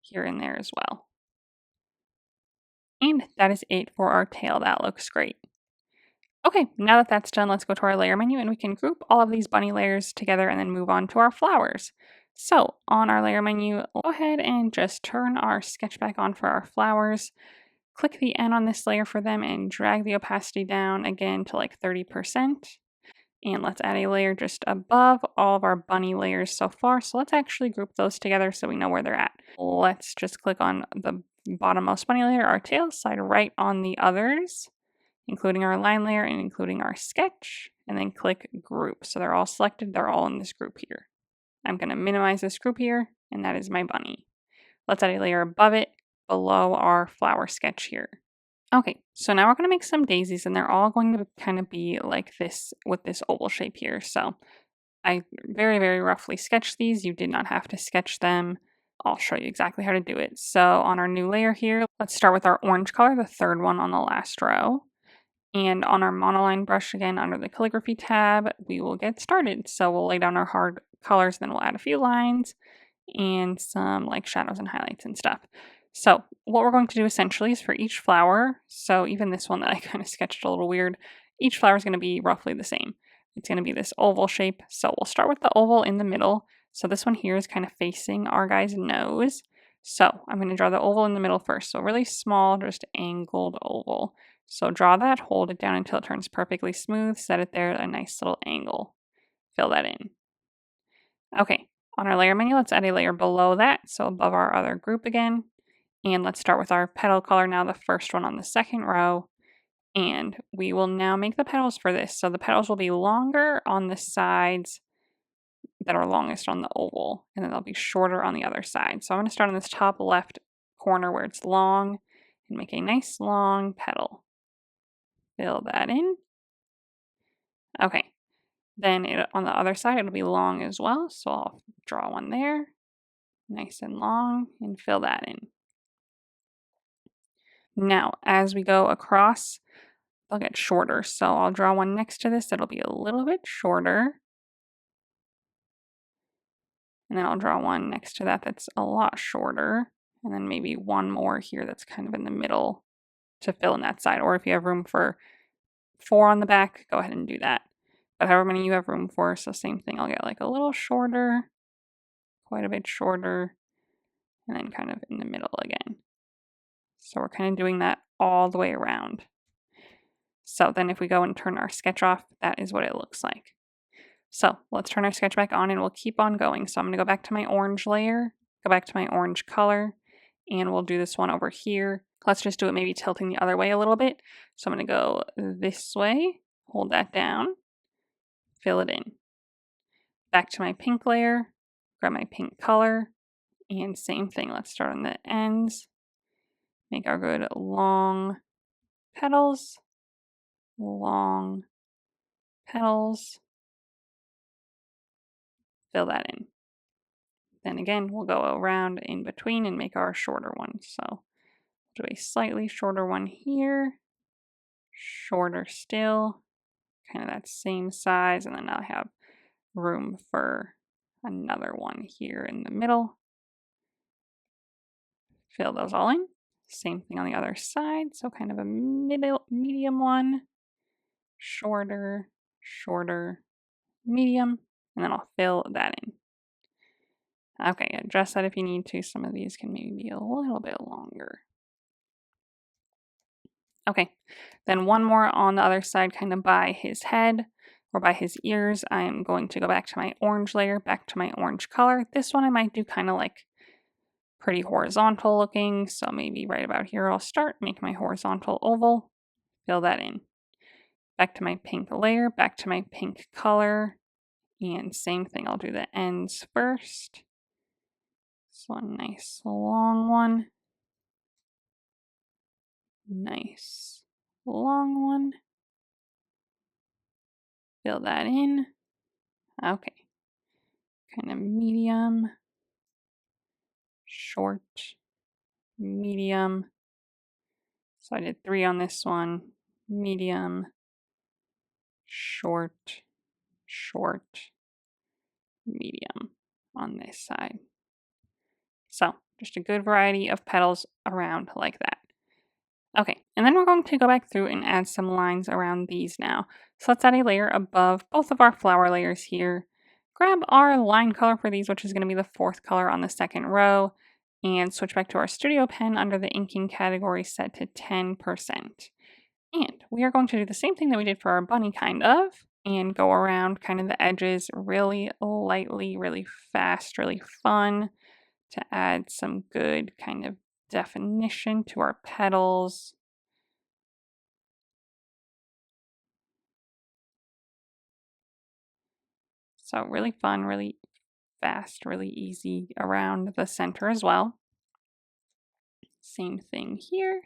here and there as well. And that is it for our tail. That looks great. Okay, now that that's done, let's go to our layer menu and we can group all of these bunny layers together and then move on to our flowers. So on our layer menu, go ahead and just turn our sketch back on for our flowers. Click the N on this layer for them and drag the opacity down again to like 30%. And let's add a layer just above all of our bunny layers so far. So let's actually group those together so we know where they're at. Let's just click on the bottommost bunny layer, our tail, slide right on the others, including our line layer and including our sketch, and then click group. So they're all selected, they're all in this group here. I'm going to minimize this group here, and that is my bunny. Let's add a layer above it, below our flower sketch here. Okay, so now we're going to make some daisies, and they're all going to kind of be like this with this oval shape here. So I very, very roughly sketched these. You did not have to sketch them. I'll show you exactly how to do it. So on our new layer here, let's start with our orange color, the 3rd one on the last row. And on our monoline brush again under the calligraphy tab, we will get started. So we'll lay down our hard colors, then we'll add a few lines and some like shadows and highlights and stuff. So what we're going to do essentially is for each flower, so even this one that I kind of sketched a little weird, each flower is going to be roughly the same. It's going to be this oval shape. So we'll start with the oval in the middle. So this one here is kind of facing our guy's nose. So I'm going to draw the oval in the middle first. So really small, just angled oval. So draw that, hold it down until it turns perfectly smooth, set it there at a nice little angle. Fill that in. Okay, on our layer menu, let's add a layer below that, so above our other group again. And let's start with our petal color now, the 1st one on the 2nd row. And we will now make the petals for this. So the petals will be longer on the sides that are longest on the oval, and then they'll be shorter on the other side. So I'm going to start on this top left corner where it's long and make a nice long petal. Fill that in. Okay, then on the other side, it'll be long as well. So I'll draw one there, nice and long, and fill that in. Now, as we go across, they'll get shorter. So I'll draw one next to this that'll be a little bit shorter. And then I'll draw one next to that that's a lot shorter. And then maybe one more here that's kind of in the middle to fill in that side. Or if you have room for 4 on the back, go ahead and do that. But however many you have room for, so same thing. I'll get like a little shorter, quite a bit shorter, and then kind of in the middle again. So we're kind of doing that all the way around. So then if we go and turn our sketch off, that is what it looks like. So let's turn our sketch back on and we'll keep on going. So I'm gonna go back to my orange layer, go back to my orange color, and we'll do this one over here. Let's just do it maybe tilting the other way a little bit. So I'm gonna go this way, hold that down, fill it in. Back to my pink layer, grab my pink color, and same thing. Let's start on the ends. Make our good long petals, long petals. Fill that in. Then again, we'll go around in between and make our shorter one. So do a slightly shorter one here, shorter still, kind of that same size, and then I'll have room for another one here in the middle. Fill those all in. Same thing on the other side, so kind of a medium one, shorter, shorter, medium, and then I'll fill that in. Okay, adjust that if you need to. Some of these can maybe be a little bit longer. Okay, then one more on the other side, kind of by his head or by his ears. I'm going to go back to my orange layer, back to my orange color. This one I might do kind of like pretty horizontal looking, so maybe right about here I'll start, make my horizontal oval, fill that in. Back to my pink layer, back to my pink color, and same thing, I'll do the ends first. So a nice long one. Nice long one. Fill that in. Okay. Kind of medium, short, medium. So I did 3 on this one. Medium, short, short, medium on this side. So just a good variety of petals around like that. Okay, and then we're going to go back through and add some lines around these now. So let's add a layer above both of our flower layers here. Grab our line color for these, which is going to be the 4th color on the 2nd row, and switch back to our studio pen under the inking category set to 10%. And we are going to do the same thing that we did for our bunny kind of, and go around kind of the edges really lightly, really fast, really fun to add some good kind of definition to our petals. So really fun, really fast, really easy around the center as well. Same thing here.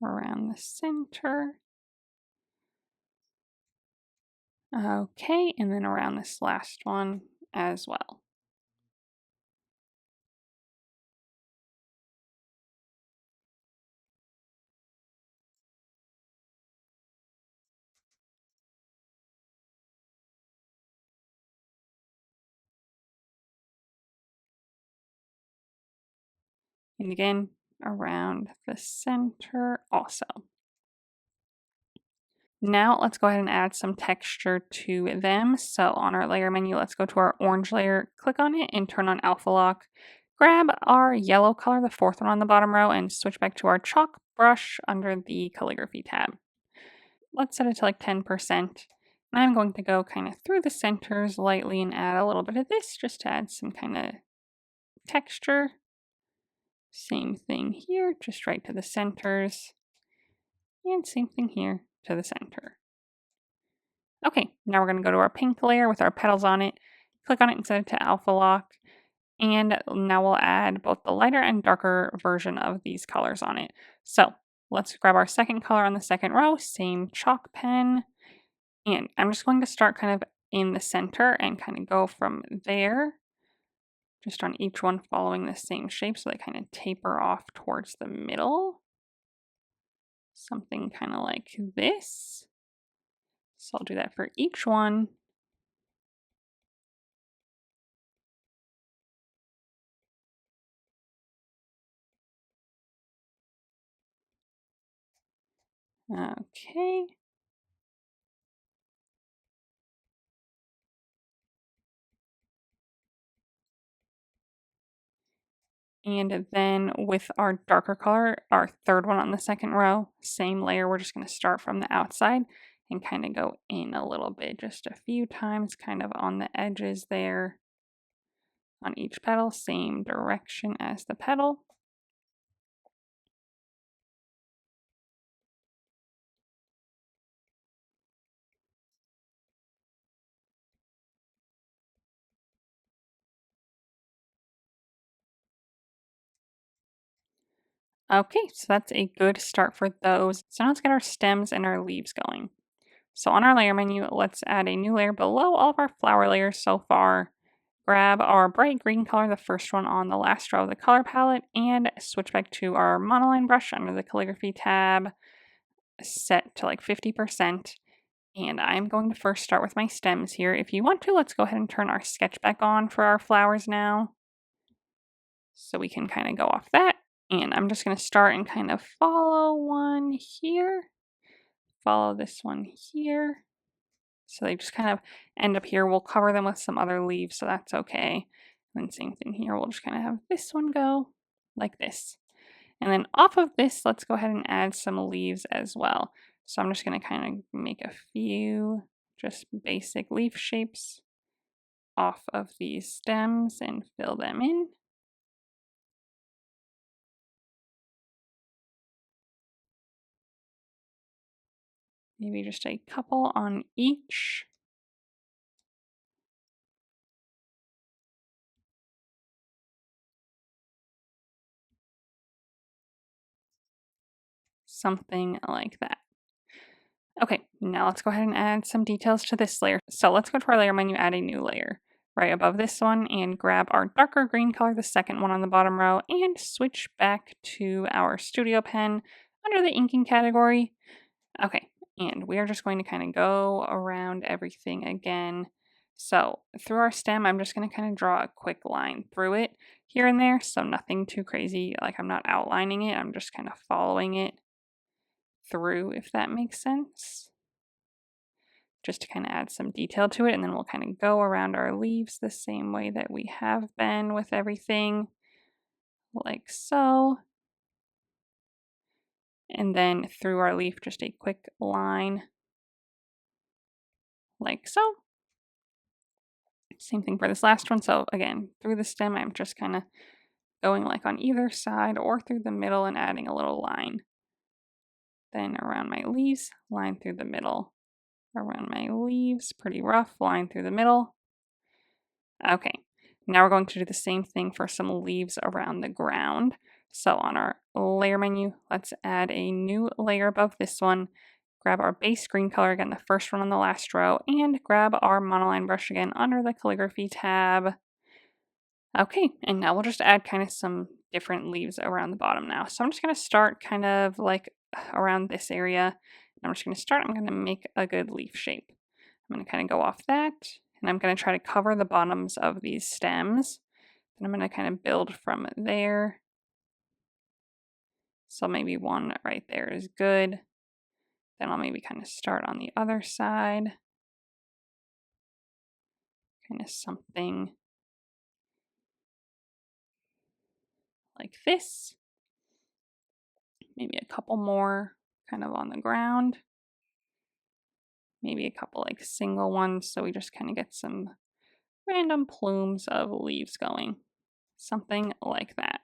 Around the center. Okay, and then around this last one as well. And again, around the center also. Now let's go ahead and add some texture to them. So on our layer menu, let's go to our orange layer, click on it and turn on alpha lock. Grab our yellow color, the 4th one on the bottom row, and switch back to our chalk brush under the calligraphy tab. Let's set it to like 10%. And I'm going to go kind of through the centers lightly and add a little bit of this just to add some kind of texture. Same thing here, just right to the centers. And same thing here to the center. Okay, now we're going to go to our pink layer with our petals on it. Click on it and set it to alpha lock. And now we'll add both the lighter and darker version of these colors on it. So let's grab our 2nd color on the 2nd row, same chalk pen. And I'm just going to start kind of in the center and kind of go from there, just on each one following the same shape so they kind of taper off towards the middle. Something kind of like this. So I'll do that for each one. Okay. And then with our darker color, our third one on the second row, same layer, we're just going to start from the outside and kind of go in a little bit, just a few times, kind of on the edges there on each petal, same direction as the petal. Okay, so that's a good start for those. So now let's get our stems and our leaves going. So on our layer menu, let's add a new layer below all of our flower layers so far. Grab our bright green color, the first one on the last row of the color palette, and switch back to our monoline brush under the calligraphy tab, set to like 50%. And I'm going to first start with my stems here. If you want to, let's go ahead and turn our sketch back on for our flowers now. So we can kind of go off that. And I'm just going to start and kind of follow one here. Follow this one here. So they just kind of end up here. We'll cover them with some other leaves, so that's okay. And then same thing here. We'll just kind of have this one go like this. And then off of this, let's go ahead and add some leaves as well. So I'm just going to kind of make a few just basic leaf shapes off of these stems and fill them in. Maybe just a couple on each. Something like that. Okay, now let's go ahead and add some details to this layer. So let's go to our layer menu, add a new layer right above this one, and grab our darker green color, the second one on the bottom row, and switch back to our studio pen under the inking category. Okay, and we are just going to kind of go around everything again. So through our stem, I'm just going to kind of draw a quick line through it here and there. So nothing too crazy, like I'm not outlining it. I'm just kind of following it through, if that makes sense. Just to kind of add some detail to it, and then we'll kind of go around our leaves the same way that we have been with everything, like so. And then through our leaf, just a quick line, like so. Same thing for this last one. So again, through the stem, I'm just kind of going like on either side or through the middle and adding a little line. Then around my leaves, line through the middle. Around my leaves, pretty rough, line through the middle. Okay, now we're going to do the same thing for some leaves around the ground. So on our layer menu, let's add a new layer above this one. Grab our base green color again, the first one on the last row, and grab our monoline brush again under the calligraphy tab. Okay, and now we'll just add kind of some different leaves around the bottom now. So I'm just going to start kind of like around this area. I'm just going to start, I'm going to make a good leaf shape. I'm going to kind of go off that, and I'm going to try to cover the bottoms of these stems. Then I'm going to kind of build from there. So maybe one right there is good. Then I'll maybe kind of start on the other side. Kind of something like this. Maybe a couple more kind of on the ground. Maybe a couple like single ones, so we just kind of get some random plumes of leaves going. Something like that.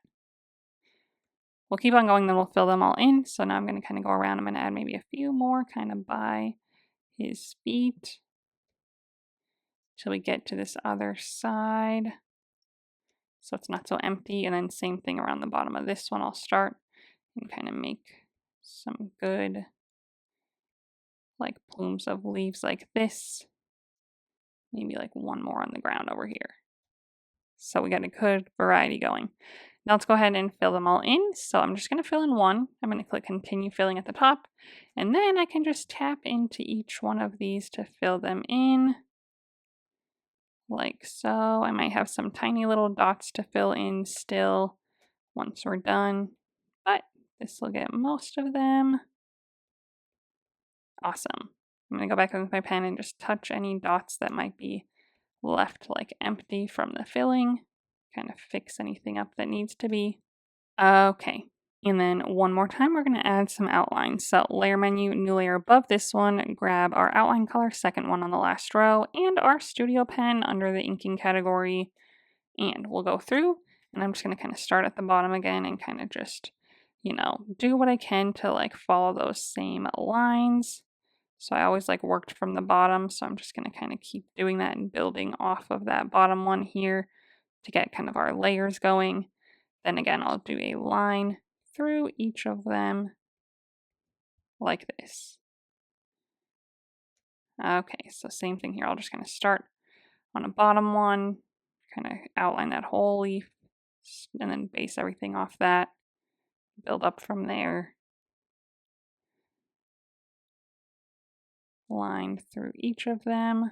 We'll keep on going, then we'll fill them all in. So now I'm going to kind of go around. I'm going to add maybe a few more kind of by his feet till we get to this other side. So it's not so empty. And then same thing around the bottom of this one. I'll start and kind of make some good like plumes of leaves like this. Maybe like one more on the ground over here. So we got a good variety going. Now let's go ahead and fill them all in. So I'm just going to fill in one. I'm going to click continue filling at the top. And then I can just tap into each one of these to fill them in. Like so. I might have some tiny little dots to fill in still once we're done. But this will get most of them. Awesome. I'm going to go back with my pen and just touch any dots that might be left like empty from the filling. Kind of fix anything up that needs to be. Okay. And then one more time, we're going to add some outlines. So layer menu, new layer above this one, grab our outline color, second one on the last row, and our studio pen under the inking category. And we'll go through, and I'm just going to kind of start at the bottom again and kind of just, do what I can to like follow those same lines. So I always like worked from the bottom, so I'm just going to kind of keep doing that and building off of that bottom one here to get kind of our layers going. Then again, I'll do a line through each of them like this. Okay, so same thing here. I'll just kind of start on a bottom one, kind of outline that whole leaf, and then base everything off that, build up from there. Line through each of them.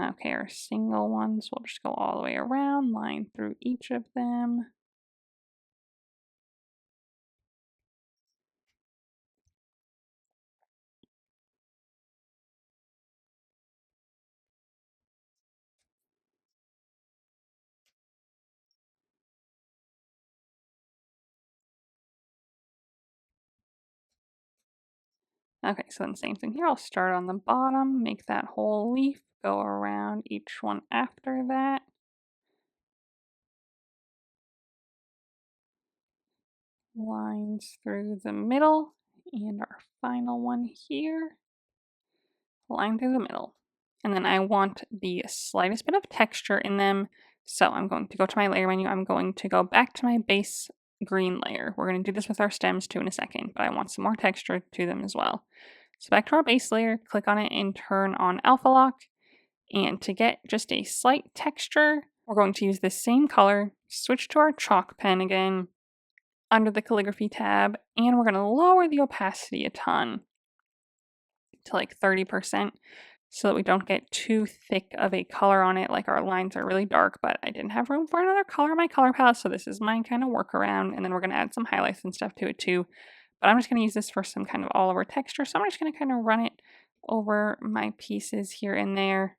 Okay, our single ones, we'll just go all the way around, line through each of them. Okay, so then same thing here. I'll start on the bottom, make that whole leaf, go around each one after that. Lines through the middle, and our final one here, line through the middle. And then I want the slightest bit of texture in them, so I'm going to go to my layer menu. I'm going to go back to my base green layer. We're going to do this with our stems too in a second, but I want some more texture to them as well. So back to our base layer, click on it and turn on alpha lock. And to get just a slight texture, we're going to use this same color, switch to our chalk pen again, under the calligraphy tab, and we're going to lower the opacity a ton to like 30% so that we don't get too thick of a color on it. Like our lines are really dark, but I didn't have room for another color in my color palette, so this is my kind of workaround. And then we're going to add some highlights and stuff to it too. But I'm just going to use this for some kind of all over texture, so I'm just going to kind of run it over my pieces here and there.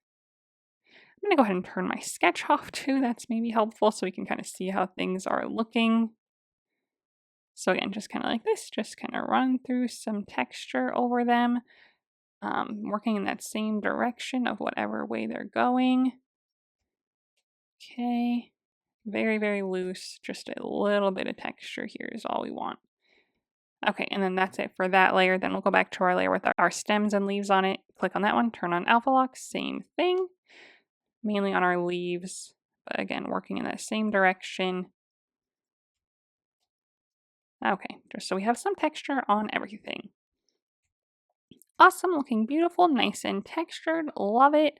I'm going to go ahead and turn my sketch off too. That's maybe helpful so we can kind of see how things are looking. So again, just kind of like this, just kind of run through some texture over them, working in that same direction of whatever way they're going. Okay, very, very loose, just a little bit of texture here is all we want. Okay, and then that's it for that layer. Then we'll go back to our layer with our stems and leaves on it. Click on that one, turn on alpha lock, same thing, mainly on our leaves, but again, working in that same direction. Okay, just so we have some texture on everything. Awesome, looking beautiful, nice and textured, love it.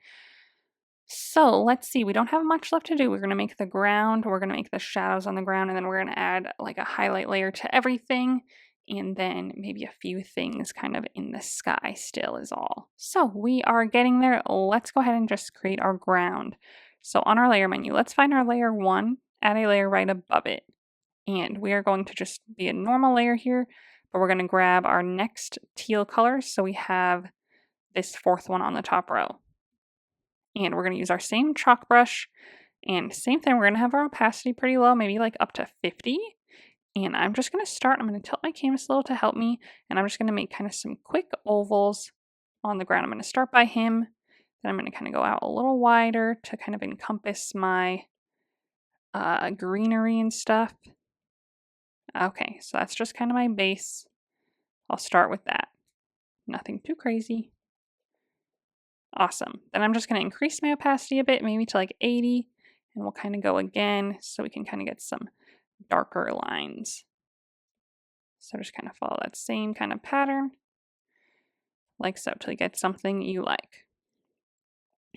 So let's see, we don't have much left to do. We're gonna make the ground, we're gonna make the shadows on the ground, and then we're gonna add like a highlight layer to everything, and then maybe a few things kind of in the sky still is all. So we are getting there. Let's go ahead and just create our ground. So on our layer menu, let's find our layer 1, add a layer right above it. And we are going to just be a normal layer here, but we're going to grab our next teal color. So we have this fourth one on the top row. And we're going to use our same chalk brush. And same thing, we're going to have our opacity pretty low, maybe like up to 50. And I'm just going to start, I'm going to tilt my canvas a little to help me. And I'm just going to make kind of some quick ovals on the ground. I'm going to start by him. Then I'm going to kind of go out a little wider to kind of encompass my greenery and stuff. Okay, so that's just kind of my base. I'll start with that. Nothing too crazy. Awesome. Then I'm just going to increase my opacity a bit, maybe to like 80, and we'll kind of go again so we can kind of get some darker lines. So just kind of follow that same kind of pattern, like so, till you get something you like.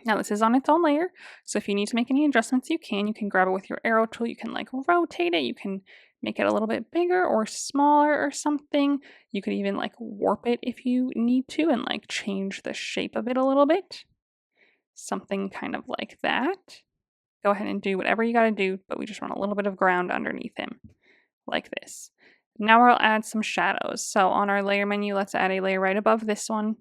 Now this is on its own layer, so if you need to make any adjustments, you can grab it with your arrow tool, you can like rotate it, you can make it a little bit bigger or smaller or something. You could even like warp it if you need to and like change the shape of it a little bit. Something kind of like that. Go ahead and do whatever you gotta do, but we just want a little bit of ground underneath him, like this. Now we'll add some shadows. So on our layer menu, let's add a layer right above this one.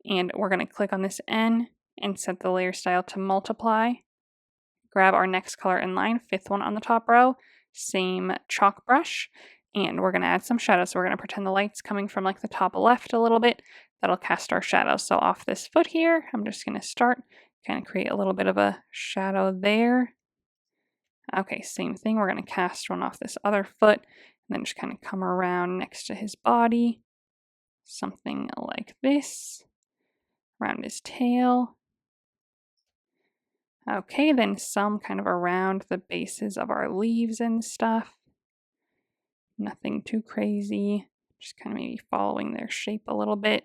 And we're going to click on this N and set the layer style to multiply. Grab our next color in line, fifth one on the top row, same chalk brush, and we're going to add some shadows. So we're going to pretend the light's coming from like the top left a little bit. That'll cast our shadows. So off this foot here, I'm just going to start, kind of create a little bit of a shadow there. Okay, same thing. We're going to cast one off this other foot, and then just kind of come around next to his body. Something like this. Around his tail. Okay, then some kind of around the bases of our leaves and stuff. Nothing too crazy. Just kind of maybe following their shape a little bit.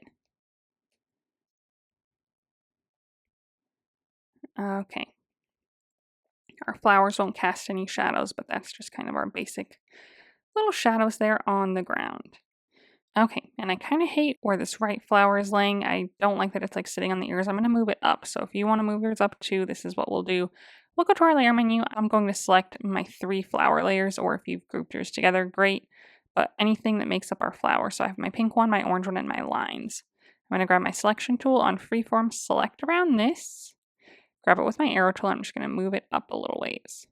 Okay. Our flowers won't cast any shadows, but that's just kind of our basic little shadows there on the ground. Okay, and I kind of hate where this right flower is laying. I don't like that it's like sitting on the ears. I'm going to move it up. So if you want to move yours up too, this is what we'll do. We'll go to our layer menu. I'm going to select my 3 flower layers, or if you've grouped yours together, great. But anything that makes up our flower. So I have my pink one, my orange one, and my lines. I'm going to grab my selection tool on freeform, select around this, grab it with my arrow tool. I'm just going to move it up a little ways.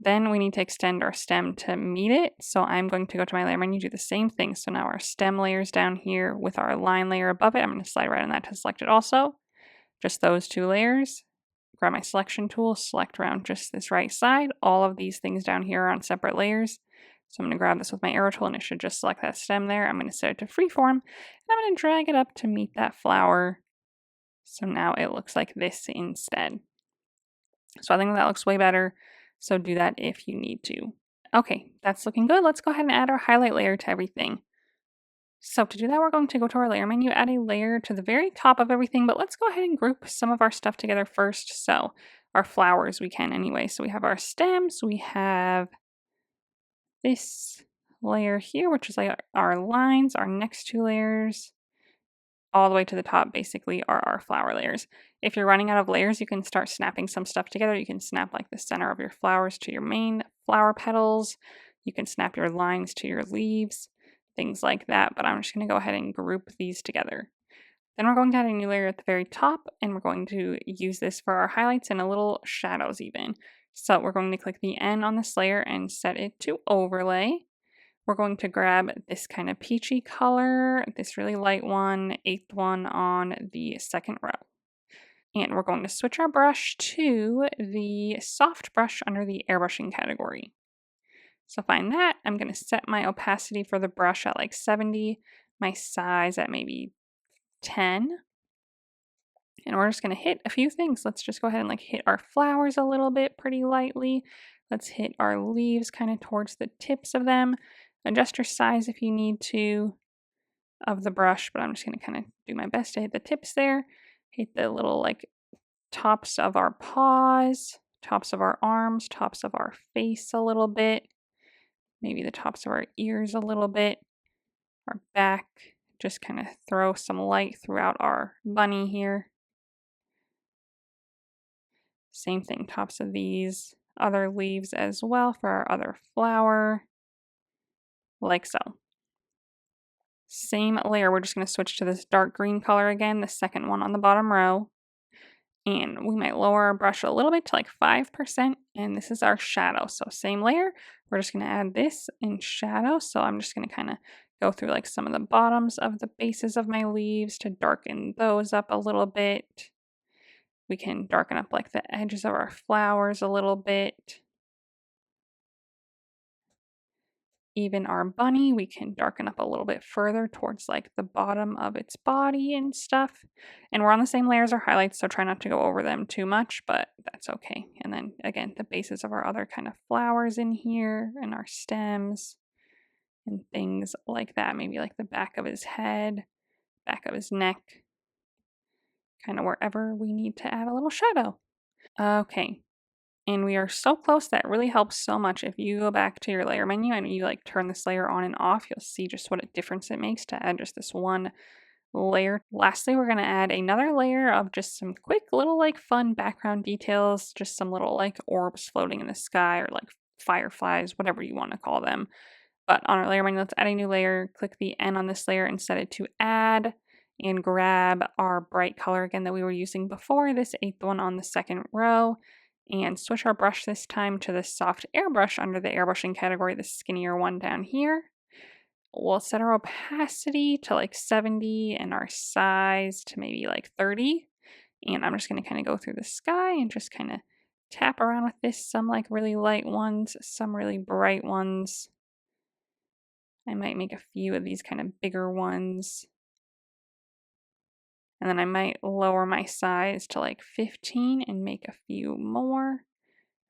Then we need to extend our stem to meet it. So I'm going to go to my layer menu, do the same thing. So now our stem layer's down here with our line layer above it. I'm going to slide right on that to select it also. Just those 2 layers. Grab my selection tool, select around just this right side. All of these things down here are on separate layers. So I'm going to grab this with my arrow tool and it should just select that stem there. I'm going to set it to freeform and I'm going to drag it up to meet that flower. So now it looks like this instead. So I think that looks way better. So do that if you need to. Okay, that's looking good. Let's go ahead and add our highlight layer to everything. So to do that, we're going to go to our layer menu, add a layer to the very top of everything, but let's go ahead and group some of our stuff together first. So our flowers we can anyway. So we have our stems, we have this layer here, which is like our lines, our next 2 layers, all the way to the top basically are our flower layers. If you're running out of layers, you can start snapping some stuff together. You can snap like the center of your flowers to your main flower petals. You can snap your lines to your leaves, things like that. But I'm just going to go ahead and group these together. Then we're going to add a new layer at the very top, and we're going to use this for our highlights and a little shadows even. So we're going to click the N on this layer and set it to overlay. We're going to grab this kind of peachy color, this really light one, 8th one on the 2nd row. And we're going to switch our brush to the soft brush under the airbrushing category. So find that. I'm going to set my opacity for the brush at like 70, my size at maybe 10. And we're just going to hit a few things. Let's just go ahead and like hit our flowers a little bit pretty lightly. Let's hit our leaves kind of towards the tips of them. Adjust your size if you need to of the brush, but I'm just going to kind of do my best to hit the tips there. Hit the little like tops of our paws, tops of our arms, tops of our face a little bit. Maybe the tops of our ears a little bit. Our back. Just kind of throw some light throughout our bunny here. Same thing, tops of these other leaves as well for our other flower. Like so. Same layer, we're just going to switch to this dark green color again, the 2nd one on the bottom row. And we might lower our brush a little bit to like 5%, and this is our shadow. So same layer, we're just going to add this in shadow. So I'm just going to kind of go through like some of the bottoms of the bases of my leaves to darken those up a little bit. We can darken up like the edges of our flowers a little bit. Even our bunny, we can darken up a little bit further towards like the bottom of its body and stuff. And we're on the same layer as our highlights, so try not to go over them too much, but that's okay. And then again, the bases of our other kind of flowers in here and our stems and things like that. Maybe like the back of his head, back of his neck, kind of wherever we need to add a little shadow. Okay. And we are so close, that really helps so much. If you go back to your layer menu and you like turn this layer on and off, you'll see just what a difference it makes to add just this one layer. Lastly, we're going to add another layer of just some quick little like fun background details, just some little like orbs floating in the sky or like fireflies, whatever you want to call them. But on our layer menu, let's add a new layer, click the N on this layer and set it to add, and grab our bright color again that we were using before, this 8th one on the 2nd row, and switch our brush this time to the soft airbrush under the airbrushing category, the skinnier one down here. We'll set our opacity to like 70 and our size to maybe like 30. And I'm just going to kind of go through the sky and just kind of tap around with this. Some like really light ones, some really bright ones. I might make a few of these kind of bigger ones. And then I might lower my size to like 15 and make a few more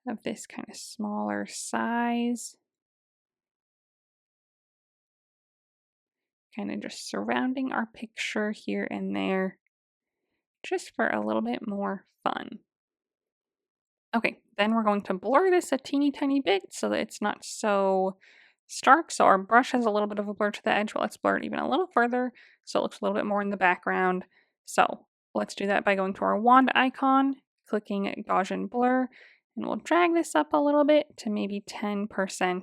of this kind of smaller size. Kind of just surrounding our picture here and there, just for a little bit more fun. Okay, then we're going to blur this a teeny tiny bit so that it's not so stark. So our brush has a little bit of a blur to the edge, but let's blur it even a little further so it looks a little bit more in the background. So let's do that by going to our wand icon, clicking Gaussian blur, and we'll drag this up a little bit to maybe 10%,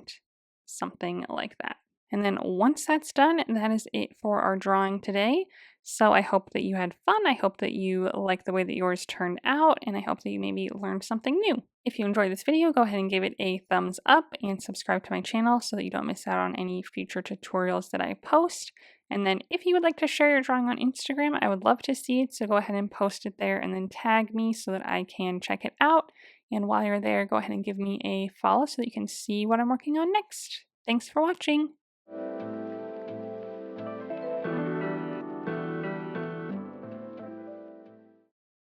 something like that. And then once that's done, that is it for our drawing today. So I hope that you had fun. I hope that you like the way that yours turned out, and I hope that you maybe learned something new. If you enjoyed this video, go ahead and give it a thumbs up and subscribe to my channel so that you don't miss out on any future tutorials that I post. And then if you would like to share your drawing on Instagram, I would love to see it. So go ahead and post it there and then tag me so that I can check it out. And while you're there, go ahead and give me a follow so that you can see what I'm working on next. Thanks for watching.